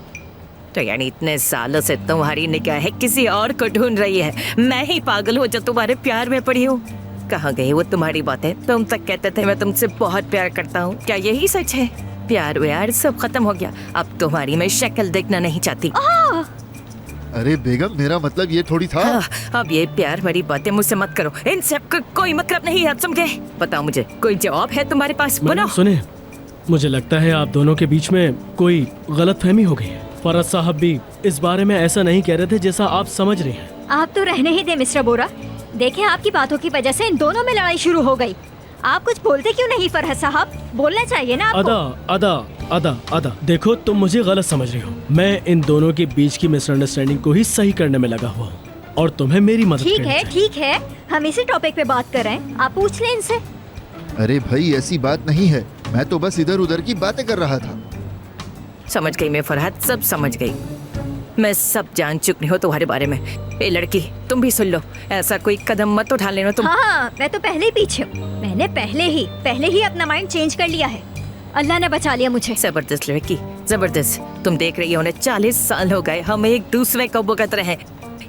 तो यानी इतने सालों से तुम्हारी निगाह है किसी और को ढूंढ रही है। मैं ही पागल हूँ जो तुम्हारे प्यार में पड़ी हूँ। कहाँ गई वो तुम्हारी बातें? तुम तक कहते थे मैं तुमसे बहुत प्यार करता हूँ, क्या यही सच है? प्यार व्यार सब खत्म हो गया, अब तुम्हारी मैं शक्ल देखना नहीं चाहती। अरे बेगम, मेरा मतलब ये थोड़ी था। अब ये प्यार भरी बातें मुझसे मत करो, इन सब का कोई मतलब नहीं है, समझे? बताओ मुझे, कोई जवाब है तुम्हारे पास? बोलो। सुने, मुझे लगता है आप दोनों के बीच में कोई गलतफहमी हो गई है। फरहत साहब भी इस बारे में ऐसा नहीं कह रहे थे जैसा आप समझ रही हैं। आप तो रहने ही दे मिस्टर बोरा। देखें, आपकी बातों की वजह से इन दोनों में लड़ाई शुरू हो गई। आप कुछ बोलते क्यों नहीं फरहत साहब? बोलना चाहिए ना आपको। अदा, देखो तुम मुझे गलत समझ रही हो। मैं इन दोनों के बीच की मिसअंडरस्टैंडिंग को ही सही करने में लगा हुआ हूँ और तुम्हें मेरी मदद करनी चाहिए। ठीक है, हम इसी टॉपिक पे बात कर रहे हैं, आप पूछ लें इनसे। अरे भाई, ऐसी बात नहीं है, मैं तो बस इधर उधर की बातें कर रहा था। समझ गई मैं फरहत, सब समझ गई। मैं सब जान चुकी हूँ तुम्हारे बारे में। ए लड़की, तुम भी सुन लो, ऐसा कोई कदम मत उठा लेना तुम। हाँ, मैं तो पहले ही पीछे हूँ। मैंने पहले ही अपना माइंड चेंज कर लिया है। अल्लाह ने बचा लिया मुझे। जबरदस्त लड़की, जबरदस्त। तुम देख रही हो ना, 40 साल हो गए हम एक दूसरे को भुगत रहे,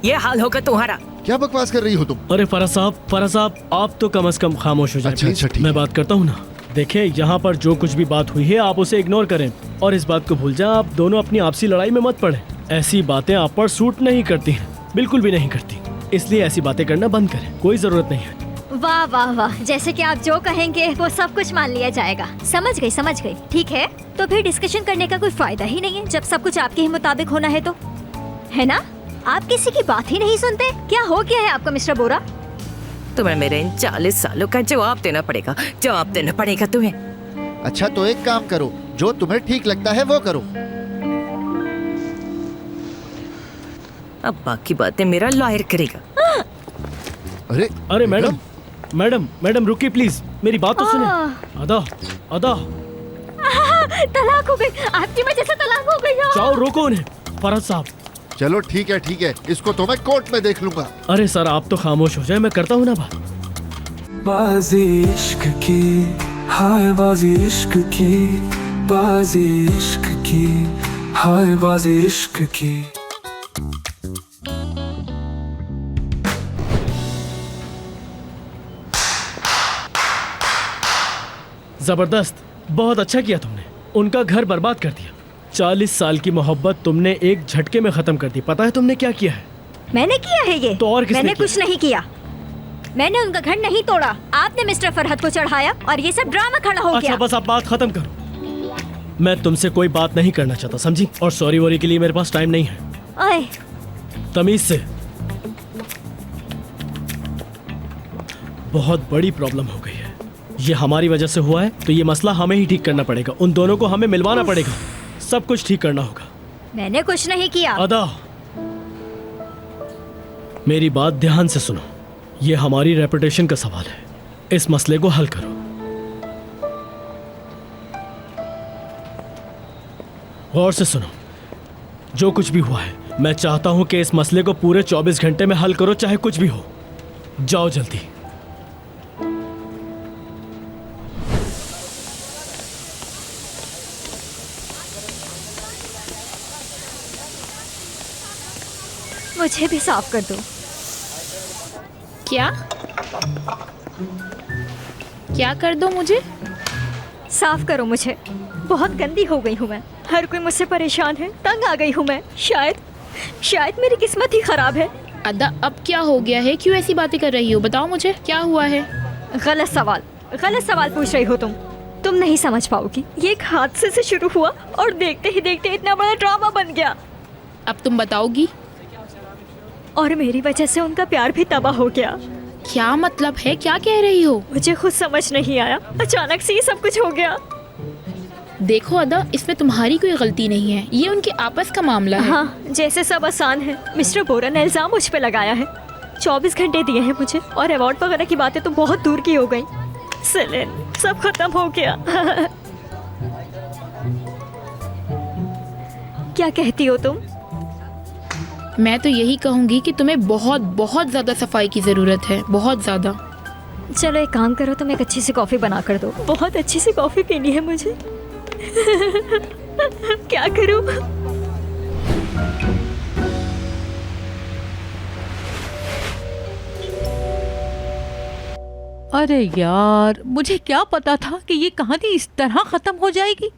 ये हाल होगा तुम्हारा। क्या बकवास कर रही हो तुम? अरे फराज साहब, आप तो कम से कम खामोश हो जाए। अच्छा, ठीक। मैं बात करता हूँ ना। देखिए, यहाँ पर जो कुछ भी बात हुई है आप उसे इग्नोर करें और इस बात को भूल जाएं। आप दोनों अपनी आपसी लड़ाई में मत पड़े। ऐसी बातें आप पर सूट नहीं करती हैं, बिल्कुल भी नहीं करती। इसलिए ऐसी बातें करना बंद करें, कोई जरूरत नहीं है। वाह वाह वाह, जैसे कि आप जो कहेंगे वो सब कुछ मान लिया जाएगा। समझ गई। ठीक है, तो फिर डिस्कशन करने का कोई फायदा ही नहीं है जब सब कुछ आपके ही मुताबिक होना है तो, है ना? आप किसी की बात ही नहीं सुनते। क्या हो गया है आपका मिस्टर बोरा? तुम्हें मेरे इन 40 सालों का जवाब देना पड़ेगा तुम्हें। अच्छा, तो एक काम करो, जो तुम्हें ठीक लगता है वो करो। अब बाकी बातें मेरा लॉयर करेगा। अरे मैडम रुकिए प्लीज, मेरी बात तो सुने। अदा तलाक हो गई, आपकी वजह से तलाक हो गई। जाओ, रोको उन्हें। फराज साहब, चलो ठीक है, इसको तो मैं कोर्ट में देख लूंगा। अरे सर, आप तो खामोश हो जाए, मैं करता हूँ ना बात। बाजी इश्क की, हाय बाजी इश्क की, बाजी इश्क की, हाय बाजी इश्क की। जबरदस्त, बहुत अच्छा किया तुमने। उनका घर बर्बाद कर दिया। 40 साल की मोहब्बत तुमने एक झटके में खत्म कर दी। पता है तुमने क्या किया है? मैंने किया है ये? तो और किसने मैंने किया? कुछ नहीं किया। मैंने उनका घर नहीं तोड़ा, आपने मिस्टर फरहद को चढ़ाया और ये सब ड्रामा खड़ा हो गया। अच्छा, बस आप बात खत्म करो। मैं तुमसे कोई बात नहीं करना चाहता, समझी? और सॉरी वॉरी के लिए मेरे पास टाइम नहीं है। ओए, तमीज से। बहुत बड़ी प्रॉब्लम हो गई है। ये हमारी वजह से हुआ है तो ये मसला हमें ही ठीक करना पड़ेगा। उन दोनों को हमें मिलवाना पड़ेगा। सब कुछ ठीक करना होगा। मैंने कुछ नहीं किया। अदा, मेरी बात ध्यान से सुनो। ये हमारी रेपुटेशन का सवाल है। इस मसले को हल करो। गौर से सुनो। जो कुछ भी हुआ है, मैं चाहता हूं कि इस मसले को पूरे 24 घंटे में हल करो, चाहे कुछ भी हो। जाओ जल्दी। मुझे भी साफ कर दो। क्या कर दो मुझे? साफ करो मुझे। बहुत गंदी हो गई हूँ मैं। हर कोई मुझसे परेशान है, तंग आ गई हूँ मैं। शायद मेरी किस्मत ही खराब है। अदा, अब क्या हो गया है? क्यों ऐसी बातें कर रही हो? बताओ मुझे, क्या हुआ है? गलत सवाल पूछ रही हो तुम नहीं समझ पाओगी। ये एक हादसे से शुरू हुआ और देखते ही देखते इतना बड़ा ड्रामा बन गया। अब तुम बताओगी? और मेरी वजह से उनका प्यार भी तबाह हो गया। क्या मतलब है? क्या कह रही हो? मुझे खुद समझ नहीं आया, अचानक से ये सब कुछ हो गया। देखो अदा, इसमें तुम्हारी कोई गलती नहीं है, ये उनके आपस का मामला है। हाँ, जैसे सब आसान है। मिस्टर बोरा ने इल्जाम मुझ पे लगाया है। 24 घंटे दिए हैं मुझे, और अवार्ड वगैरह की बातें तो बहुत दूर की हो गई। सेलिन, सब खत्म हो गया। क्या कहती हो तुम? मैं तो यही कहूँगी कि तुम्हें बहुत बहुत ज़्यादा सफाई की ज़रूरत है, बहुत ज़्यादा। चलो एक काम करो, तुम एक अच्छी सी कॉफ़ी बना कर दो। बहुत अच्छी सी कॉफ़ी पीनी है मुझे। क्या करूं? अरे यार, मुझे क्या पता था कि ये कहानी इस तरह खत्म हो जाएगी।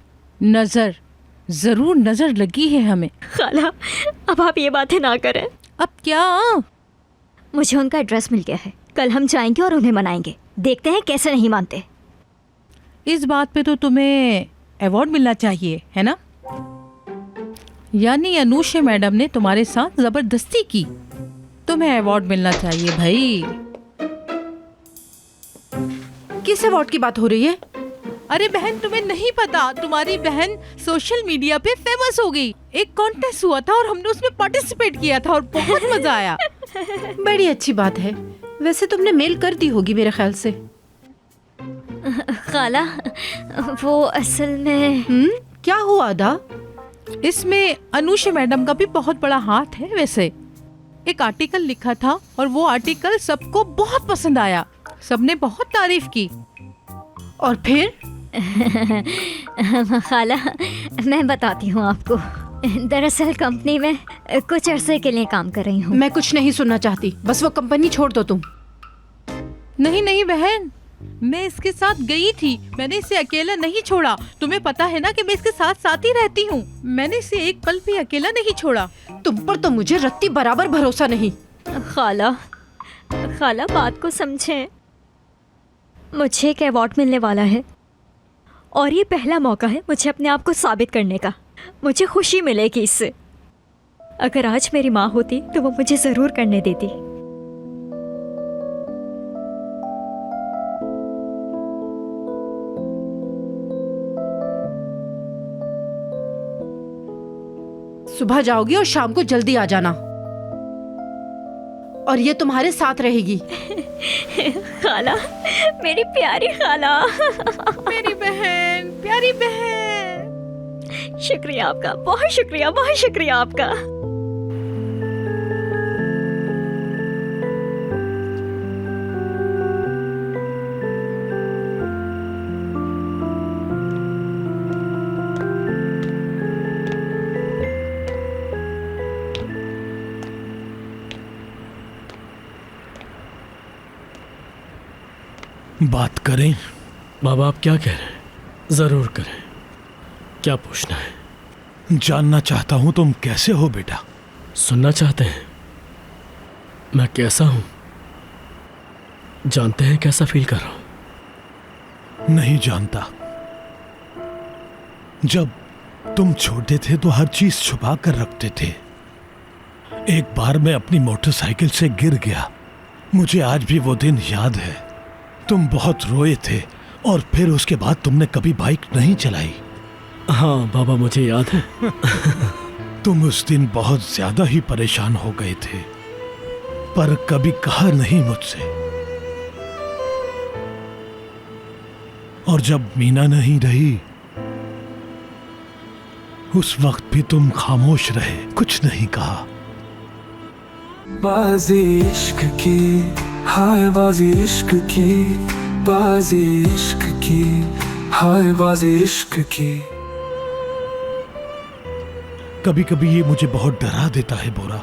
जरूर नजर लगी है हमें। खाला, अब आप ये बातें ना करें। अब क्या? मुझे उनका एड्रेस मिल गया है। कल हम जाएंगे और उन्हें मनाएंगे। देखते हैं कैसे नहीं मानते। इस बात पे तो तुम्हें अवार्ड मिलना चाहिए, है ना? यानी अनुषा मैडम ने तुम्हारे साथ जबरदस्ती की। तुम्हें अवार्ड मिलना चाहिए भाई। किस अवार्ड की बात हो रही है? अरे बहन, तुम्हें नहीं पता, तुम्हारी बहन सोशल मीडिया पे फेमस हो गई। एक कॉन्टेस्ट हुआ था और हमने उसमें पार्टिसिपेट किया था और बहुत मजा आया। बड़ी अच्छी बात है। वैसे तुमने मेल कर दी होगी मेरे ख्याल से। खाला, वो असल में क्या हुआ अदा? इसमें अनुषा मैडम का भी बहुत बड़ा हाथ है। वैसे एक आर्टिकल लिखा था और वो आर्टिकल सबको बहुत पसंद आया, सबने बहुत तारीफ की। और फिर खाला, मैं बताती हूँ आपको। दरअसल कंपनी में कुछ अरसे के लिए काम कर रही हूँ। मैं कुछ नहीं सुनना चाहती, बस वो कंपनी छोड़ दो तुम। नहीं नहीं बहन, मैं इसके साथ गई थी, मैंने इसे अकेला नहीं छोड़ा। तुम्हें पता है ना कि मैं इसके साथ साथ ही रहती हूँ, मैंने इसे एक पल भी अकेला नहीं छोड़ा। तुम पर तो मुझे रत्ती बराबर भरोसा नहीं। खाला, खाला बात को समझें। मुझे एक अवार्ड मिलने वाला है और ये पहला मौका है मुझे अपने आप को साबित करने का। मुझे खुशी मिलेगी इससे। अगर आज मेरी माँ होती तो वो मुझे ज़रूर करने देती। सुबह जाओगी और शाम को जल्दी आ जाना, और ये तुम्हारे साथ रहेगी। खाला, मेरी प्यारी खाला, मेरी बहन, प्यारी बहन। शुक्रिया आपका, बहुत शुक्रिया, बहुत शुक्रिया आपका। बात करें? बाबा आप क्या कह रहे हैं? जरूर करें। क्या पूछना है? जानना चाहता हूं तुम कैसे हो बेटा। सुनना चाहते हैं मैं कैसा हूं? जानते हैं कैसा फील कर रहा हूं? नहीं जानता। जब तुम छोटे थे तो हर चीज छुपा कर रखते थे। एक बार मैं अपनी मोटरसाइकिल से गिर गया, मुझे आज भी वो दिन याद है। तुम बहुत रोए थे और फिर उसके बाद तुमने कभी बाइक नहीं चलाई। हाँ बाबा, मुझे याद है। तुम उस दिन बहुत ज्यादा ही परेशान हो गए थे, पर कभी कहा नहीं मुझसे। और जब मीना नहीं रही उस वक्त भी तुम खामोश रहे, कुछ नहीं कहा। बाजी इश्क की, हाय बाजी इश्क की, बाजी इश्क की, हाय बाजी इश्क की। कभी कभी ये मुझे बहुत डरा देता है बोरा।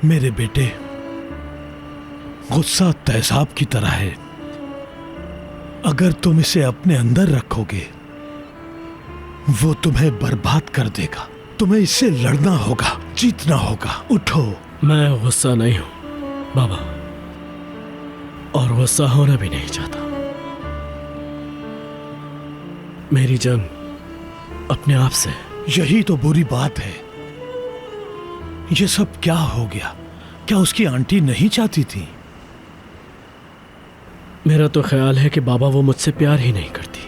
मेरे बेटे, गुस्सा तेजाब की तरह है। अगर तुम इसे अपने अंदर रखोगे वो तुम्हें बर्बाद कर देगा। तुम्हें इससे लड़ना होगा, जीतना होगा। उठो। मैं गुस्सा नहीं हूं बाबा, और गुस्सा होना भी नहीं चाहता। मेरी जंग अपने आप से। यही तो बुरी बात है। ये सब क्या हो गया? क्या उसकी आंटी नहीं चाहती थी? मेरा तो ख्याल है कि बाबा वो मुझसे प्यार ही नहीं करती।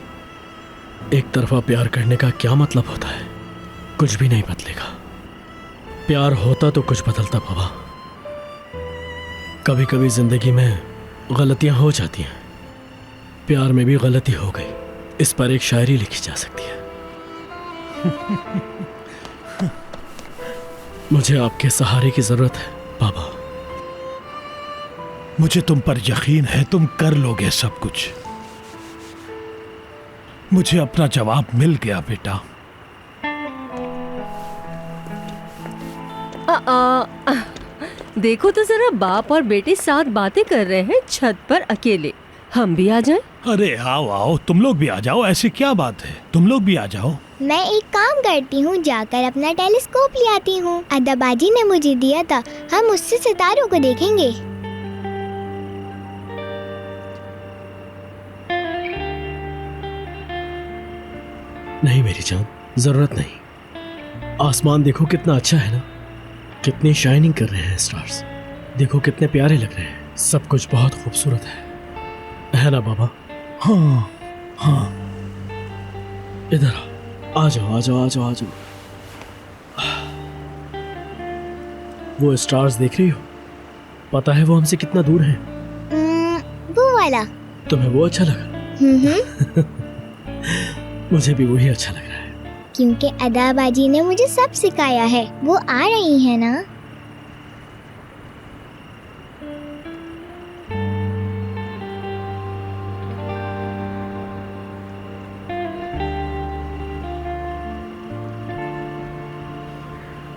एक तरफा प्यार करने का क्या मतलब होता है? कुछ भी नहीं बदलेगा। प्यार होता तो कुछ बदलता बाबा। कभी कभी जिंदगी में गलतियां हो जाती हैं। प्यार में भी गलती हो गई। इस पर एक शायरी लिखी जा सकती है। मुझे आपके सहारे की जरूरत है बाबा। मुझे तुम पर यकीन है, तुम कर लोगे सब कुछ। मुझे अपना जवाब मिल गया बेटा। देखो तो जरा, बाप और बेटे साथ बातें कर रहे हैं छत पर अकेले। हम भी आ जाएं? अरे आओ आओ, तुम लोग भी आ जाओ। ऐसी क्या बात है, तुम लोग भी आ जाओ। मैं एक काम करती हूँ, जाकर अपना टेलीस्कोप ले आती हूँ। अदाबाजी ने मुझे दिया था, हम उससे सितारों को देखेंगे। नहीं मेरी जान, जरूरत नहीं। आसमान देखो कितना अच्छा है ना, कितनी शाइनिंग कर रहे हैं स्टार्स। देखो कितने प्यारे लग रहे हैं। सब कुछ बहुत खूबसूरत है ना बाबा? हाँ हाँ। इधर आ जाओ, आ जाओ, आ जाओ, आ जाओ। वो स्टार्स देख रही हो? पता है वो हमसे कितना दूर है? वो वाला। तुम्हें वो अच्छा लगा? मुझे भी वही अच्छा लग रहा है। क्योंकि अदा बाजी ने मुझे सब सिखाया है। वो आ रही है ना?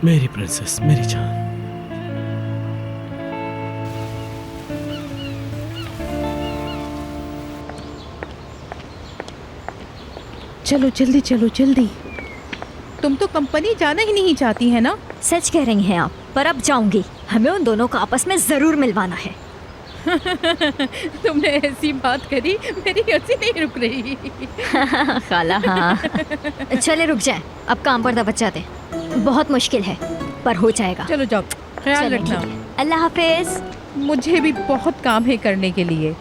मेरी प्रिंसेस, मेरी जान। चलो जल्दी, चलो जल्दी। तुम तो कंपनी जाना ही नहीं चाहती है ना? सच कह रही हैं आप, पर अब जाऊंगी। हमें उन दोनों को आपस में जरूर मिलवाना है। तुमने ऐसी बात करी, मेरी हंसी नहीं रुक रही। खाला हाँ। चले रुक जाए, अब काम पर तवज्जो दें। बहुत मुश्किल है पर हो जाएगा। चलो जाओ, ख्याल चलें, रखना। ठीक है। अल्लाह हाफिज। मुझे भी बहुत काम है करने के लिए।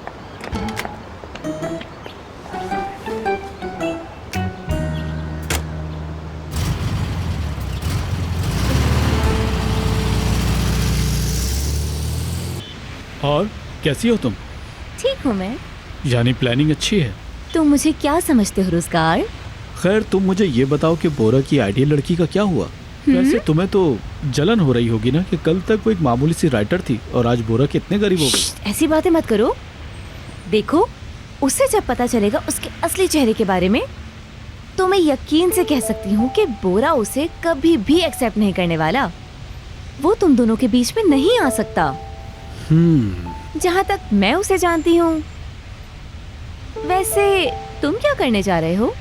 और कैसी हो तुम? ठीक हूँ मैं। यानी प्लानिंग अच्छी है। तुम मुझे क्या समझते हो रोजगार? खैर तुम मुझे ये बताओ कि बोरा की आइडियल लड़की का क्या हुआ? वैसे तुम्हें तो जलन हो रही होगी ना कि कल तक वो एक मामूली सी राइटर थी और आज बोरा कितने गरीब हो गई। ऐसी बातें मत करो। देखो, उसे जब पता चलेगा उसके असली चेहरे के बारे में, तो मैं यकीन से कह सकती हूँ कि बोरा उसे कभी भी एक्सेप्ट नहीं करने वाला। वो तुम दोनों के बीच में नहीं आ सकता। जहाँ तक मैं उसे जानती हूँ। वैसे तुम क्या करने जा रहे हो?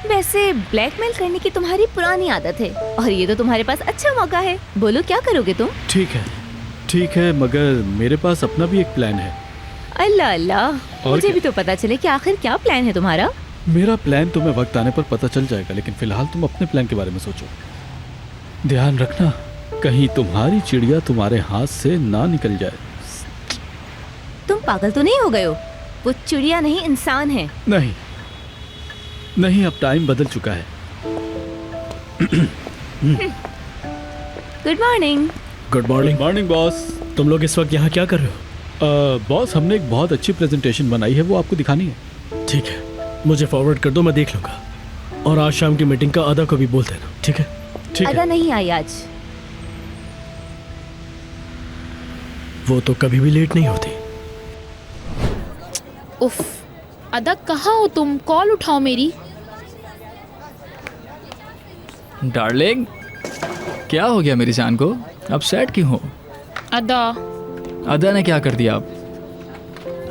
वैसे ब्लैकमेल करने की तुम्हारी पुरानी आदत है और ये तो तुम्हारे पास अच्छा मौका है। बोलो क्या करोगे तुम? ठीक है, मगर मेरे पास अपना भी एक प्लान है। अल्लाह अल्लाह, मुझे क्या? भी तो पता चले कि आखिर क्या प्लान है तुम्हारा। मेरा प्लान तुम्हें वक्त आने पर पता चल जाएगा, लेकिन फिलहाल तुम अपने प्लान के बारे में सोचो। ध्यान रखना कहीं तुम्हारी चिड़िया तुम्हारे हाथ से ना निकल जाए। तुम पागल तो नहीं हो गए हो? वो चिड़िया नहीं, इंसान है। नहीं, अब टाइम बदल चुका है। Good morning. Good morning boss. तुम लोग इस वक्त यहाँ क्या कर रहे हो? बॉस, हमने एक बहुत अच्छी प्रेजेंटेशन बनाई है, वो आपको दिखानी है। ठीक है, मुझे फॉरवर्ड कर दो, मैं देख लूँगा। और आज शाम की मीटिंग का अदा को भी बोल देना। ठीक है? अदा नहीं आई आज। वो तो कभी भी लेट नहीं होती। उफ, अदा कहाँ हो तुम? कॉल उठाओ मेरी। डार्लिंग, क्या हो गया मेरी जान को? अपसेट क्यों हो? अदा ने क्या कर दिया अब?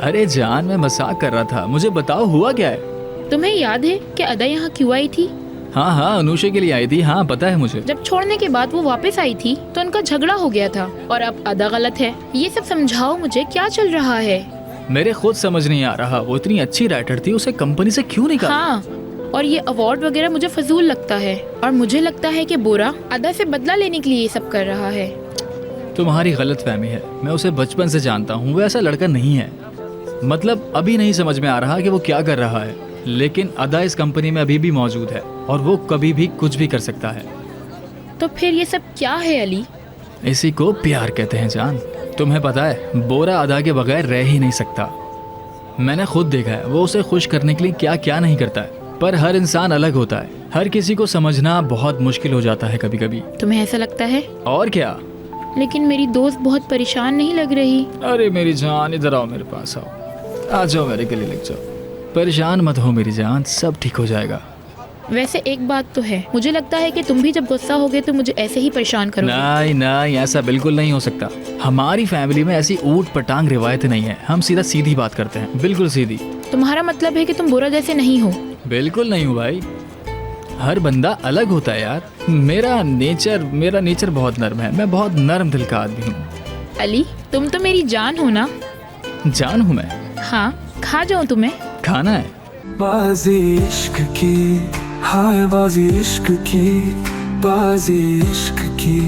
अरे जान, मैं मजाक कर रहा था। मुझे बताओ हुआ क्या है? तुम्हें याद है कि अदा यहाँ क्यों आई थी? हाँ, अनुषा के लिए आई थी। हाँ पता है मुझे। जब छोड़ने के बाद वो वापस आई थी तो उनका झगड़ा हो गया था और अब अदा गलत है। ये सब समझाओ मुझे, क्या चल रहा है? मेरे खुद समझ नहीं आ रहा। वो इतनी अच्छी राइटर थी, उसे कंपनी से क्यों निकाला? हाँ, और ये अवार्ड वगैरह मुझे फजूल लगता है और मुझे लगता है कि बोरा अदा से बदला लेने के लिए ये सब कर रहा है। तुम्हारी गलतफहमी है। मैं उसे बचपन से जानता हूँ, वो ऐसा लड़का नहीं है। मतलब अभी नहीं समझ में आ रहा कि वो क्या कर रहा है, लेकिन अदा इस कंपनी में अभी भी मौजूद है और वो कभी भी कुछ भी कर सकता है। तो फिर ये सब क्या है अली? इसी को प्यार कहते हैं जान। तुम्हें पता है, बोरा अदा के बगैर रह ही नहीं सकता। मैंने खुद देखा है वो उसे खुश करने के लिए क्या क्या नहीं करता है। पर हर इंसान अलग होता है, हर किसी को समझना बहुत मुश्किल हो जाता है कभी कभी। तुम्हें ऐसा लगता है? और क्या। लेकिन मेरी दोस्त बहुत परेशान नहीं लग रही। अरे मेरी जान, इधर आओ, मेरे पास आओ। आ जाओ, मेरे गले लग जाओ। परेशान मत हो मेरी जान, सब ठीक हो जाएगा। वैसे एक बात तो है, मुझे लगता है कि तुम भी जब गुस्सा होगे तो मुझे ऐसे ही परेशान करोगे। नहीं, ऐसा बिल्कुल नहीं हो सकता। हमारी फैमिली में ऐसी ऊट पटांग रिवायतें नहीं है। हम सीधा सीधी बात करते हैं, बिल्कुल सीधी। तुम्हारा मतलब है कि तुम बोरा जैसे नहीं हो? बिल्कुल नहीं हूँ भाई। हर बंदा अलग होता है यार। मेरा नेचर बहुत नर्म है। मैं बहुत नर्म दिल का आदमी हूँ। अली, तुम तो मेरी जान हो ना? जान हूँ मैं। हाँ, खा जाऊँ तुम्हें? खाना है। बाजी इश्क की, हाय बाजी इश्क की, बाजी इश्क की,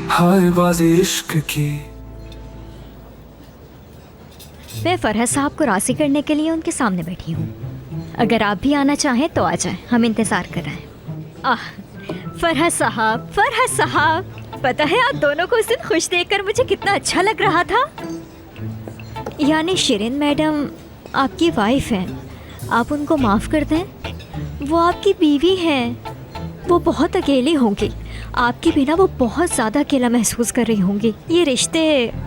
हाय बाजी इश्क की। मैं फरहत साहब को राज़ी करने के लिए उनके सामने बैठी हूँ। अगर आप भी आना चाहें तो आ जाएं, हम इंतज़ार कर रहे हैं। फरहत साहब, पता है आप दोनों को उस दिन खुश देखकर मुझे कितना अच्छा लग रहा था। यानी शिरीन मैडम आपकी वाइफ हैं, आप उनको माफ़ कर दें। वो आपकी बीवी हैं। वो बहुत अकेली होंगी। आपके बिना वो बहुत ज्यादा अकेला महसूस कर रही होंगी। ये रिश्ते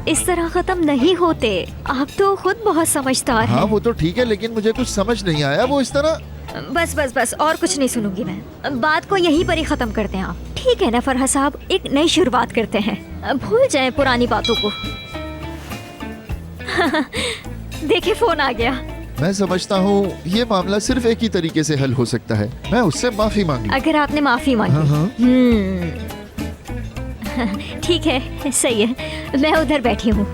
इस तरह खत्म नहीं होते। आप तो खुद बहुत समझदार हैं। हाँ वो तो ठीक है, लेकिन मुझे कुछ समझ नहीं आया वो इस तरह। बस बस बस और कुछ नहीं सुनूंगी मैं। बात को यहीं पर ही खत्म करते हैं आप, ठीक है ना फरहाद साहब? एक नई शुरुआत करते हैं, भूल जाएं पुरानी बातों को। देखिए फोन आ गया। मैं समझता हूँ ये मामला सिर्फ एक ही तरीके से हल हो सकता है, मैं उससे माफी मांगी। अगर आपने माफी मांगी। हाँ। ठीक है, सही है, मैं उधर बैठी हूँ।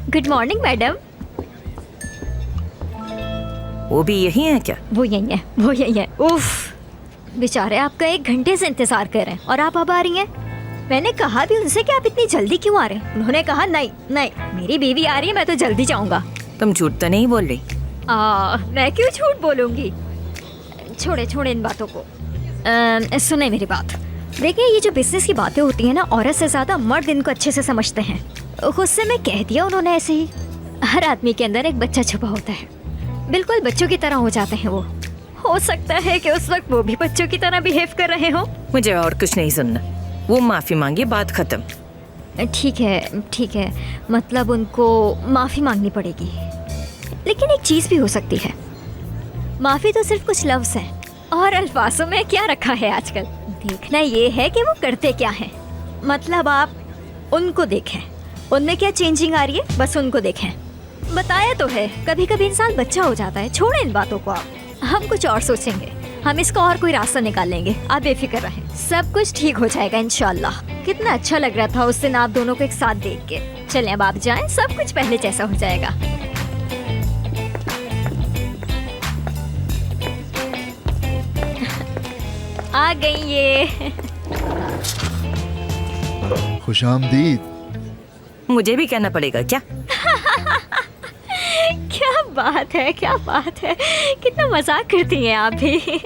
Good morning madam. वो भी यही है क्या? वो यही है, वो यही है। उफ, बेचारे आपका 1 घंटे से इंतजार कर रहे हैं और आप अब आ रही हैं। मैंने कहा भी उनसे कि आप इतनी जल्दी क्यों आ रहे हैं। उन्होंने कहा नहीं नहीं, मेरी बीवी आ रही है, मैं तो जल्दी जाऊंगा। तुम झूठ तो नहीं बोल रही? मैं क्यों झूठ बोलूंगी। छोड़े छोड़े इन बातों को। सुने मेरी बात। देखिए ये जो बिजनेस की बातें होती हैं ना, औरत से ज्यादा मर्द इनको अच्छे से समझते हैं। खुद से मैं कह दिया उन्होंने ऐसे ही। हर आदमी के अंदर एक बच्चा छुपा होता है, बिल्कुल बच्चों की तरह हो जाते हैं वो। हो सकता है कि उस वक्त वो भी बच्चों की तरह बिहेव कर रहे हो। मुझे और कुछ नहीं सुनना। वो माफी मांगी, बात खत्म। ठीक है ठीक है, मतलब उनको माफी मांगनी पड़ेगी। लेकिन एक चीज भी हो सकती है, माफी तो सिर्फ कुछ लफ्ज है और अल्फाजों में क्या रखा है आजकल। देखना ये है कि वो करते क्या हैं। मतलब आप उनको देखें, उनमें क्या चेंजिंग आ रही है, बस उनको देखें। बताया तो है, कभी कभी इंसान बच्चा हो जाता है। छोड़े इन बातों को आप, हम कुछ और सोचेंगे, हम इसका और कोई रास्ता निकाल लेंगे। आप बेफिक्र रहें, सब कुछ ठीक हो जाएगा इंशाल्लाह। कितना अच्छा लग रहा था उस दिन आप दोनों को एक साथ देख के। चलें अब आप जाएं, सब कुछ पहले जैसा हो जाएगा। आ गई ये। खुशामदीद। मुझे भी कहना पड़ेगा क्या? क्या बात है, क्या बात है, कितना मजाक करती हैं आप भी।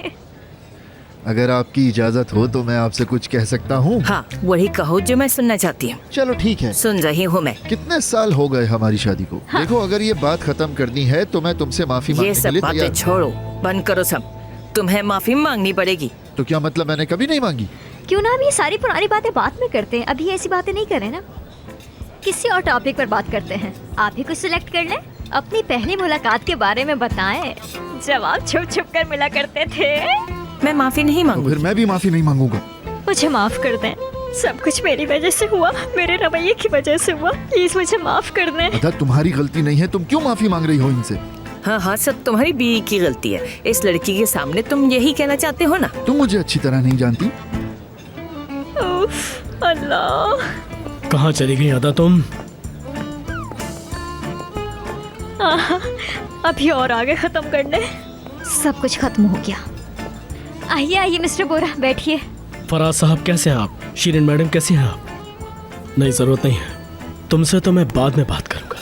अगर आपकी इजाजत हो तो मैं आपसे कुछ कह सकता हूँ? हाँ वही कहो जो मैं सुनना चाहती हूँ। चलो ठीक है, सुन रही हूँ मैं। कितने साल हो गए हमारी शादी को। हाँ। देखो अगर ये बात खत्म करनी है तो मैं तुमसे माफी मांगने ये के सब लिए बातें तैयार। छोड़ो, बंद करो सब। तुम्हें माफी मांगनी पड़ेगी। तो क्या मतलब मैंने कभी नहीं मांगी? क्यों ना हम ये सारी पुरानी बातें बाद में करते हैं, अभी ऐसी बातें नहीं करें ना। किसी और टॉपिक पर बात करते हैं। आप ही कुछ सिलेक्ट कर लें, अपनी पहली मुलाकात के बारे में बताएं, जब आप छुप छुप कर मिला करते थे। मैं माफी नहीं मांगूंगी। फिर मैं भी माफी नहीं मांगूंगा। मुझे माफ कर दें, सब कुछ मेरी वजह से हुआ, मेरे रवैये की वजह से हुआ। प्लीज मुझे माफ कर दें। अदा तुम्हारी गलती नहीं है, तुम क्यों माफी मांग रही हो इनसे? हाँ हाँ, सब तुम्हारी बीवी की गलती है। इस लड़की के सामने तुम यही कहना चाहते हो ना? तुम मुझे अच्छी तरह नहीं जानती। उफ, अल्लाह, कहाँ चली गई अदा तुम? अभी और आगे खत्म करने। सब कुछ खत्म हो गया। आइए आइए मिस्टर बोरा, बैठिए। फराज साहब कैसे हैं आप? शीरिन मैडम कैसी हैं आप? नहीं ज़रूरत नहीं है, तुमसे तो मैं बाद में बात करूंगा।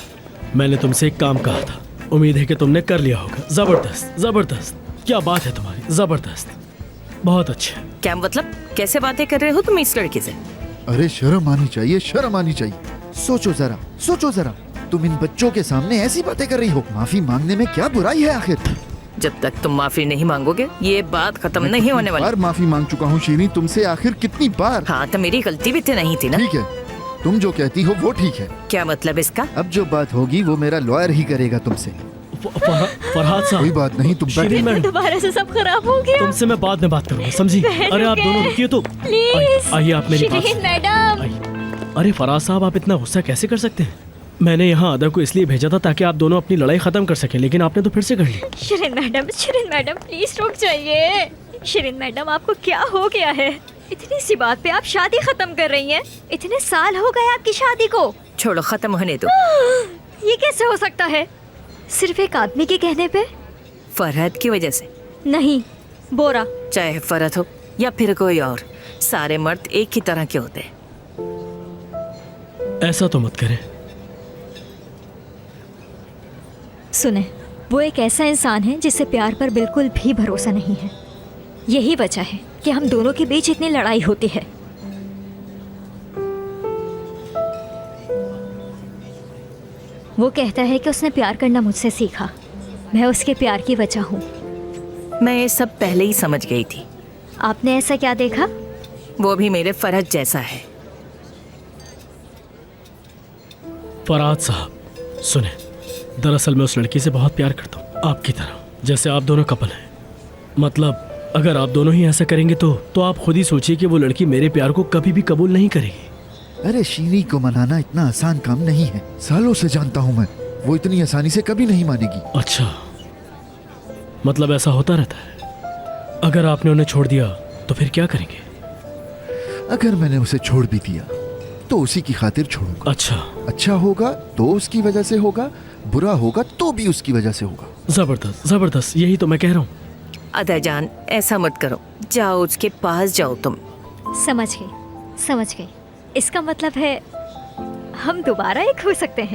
मैंने तुमसे एक काम कहा था, उम्मीद है कि तुमने कर लिया होगा। जबरदस्त जबरदस्त, क्या बात है तुम्हारी, जबरदस्त, बहुत अच्छे। क्या मतलब, कैसे बातें कर रहे हो तुम इस लड़के से? अरे शर्म आनी चाहिए, शर्म आनी चाहिए। सोचो जरा, सोचो जरा, तुम इन बच्चों के सामने ऐसी बातें कर रही हो। माफी मांगने में क्या बुराई है आखिर? जब तक तुम माफी नहीं मांगोगे ये बात खत्म नहीं होने वाली। बार माफी मांग चुका हूँ शीरी तुमसे, आखिर कितनी बार? हाँ तो मेरी गलती भी तो नहीं थी ना। ठीक है, तुम जो कहती हो वो ठीक है। क्या मतलब इसका? अब जो बात होगी वो मेरा लॉयर ही करेगा तुमसे। फरहाद साहब, कोई बात नहीं, तुम शीरिन मैडम, दोबारा से सब खराब हो गया। तुमसे मैं बाद में बात करूंगा, समझी? अरे आप दोनों रुकिए तो। प्लीज आइए आप मेरी बात शीरिन मैडम। अरे फराज साहब, आप इतना गुस्सा कैसे कर सकते हैं? मैंने यहाँ अदा को इसलिए भेजा था ताकि आप दोनों अपनी लड़ाई खत्म कर सकें, लेकिन आपने तो फिर से कर ली। शीरिन मैडम प्लीज रुक जाइए। शीरिन मैडम, आपको क्या हो गया है? इतनी सी बात पे आप शादी खत्म कर रही हैं? इतने साल हो गए आपकी शादी को। छोड़ो, खत्म होने दो। ये कैसे हो सकता है? सिर्फ एक आदमी के कहने पे? फरहद की वजह से नहीं, बोरा। चाहे फरहद हो या फिर कोई और, सारे मर्द एक ही तरह के होते हैं। ऐसा तो मत करें। सुने, वो एक ऐसा इंसान है जिसे प्यार पर बिल्कुल भी भरोसा नहीं है। यही वजह है कि हम दोनों के बीच इतनी लड़ाई होती है। वो कहता है कि उसने प्यार करना मुझसे सीखा। मैं उसके प्यार की वजह हूँ। मैं ये सब पहले ही समझ गई थी। आपने ऐसा क्या देखा? वो भी मेरे फर्ज जैसा है। फराद साहब सुने, दरअसल मैं उस लड़की से बहुत प्यार करता हूँ, आपकी तरह, जैसे आप दोनों कपल हैं। मतलब अगर आप दोनों ही ऐसा करेंगे तो आप खुद ही सोचिए कि वो लड़की मेरे प्यार को कभी भी कबूल नहीं करेगी। अरे शीनी को मनाना इतना आसान काम नहीं है, सालों से जानता हूँ मैं, वो इतनी आसानी से कभी नहीं मानेगी। अच्छा, मतलब ऐसा होता रहता है। अगर आपने उन्हें छोड़ दिया तो फिर क्या करेंगे? अगर मैंने उसे छोड़ भी दिया तो उसी की खातिर छोड़ूंगा। अच्छा होगा तो उसकी वजह से होगा, बुरा होगा तो भी उसकी वजह से होगा। जबरदस्त जबरदस्त, यही तो मैं कह रहा हूँ। अदा जान ऐसा मत करो, जाओ उसके पास जाओ तुम। समझ गई। इसका मतलब है हम दोबारा एक हो सकते हैं।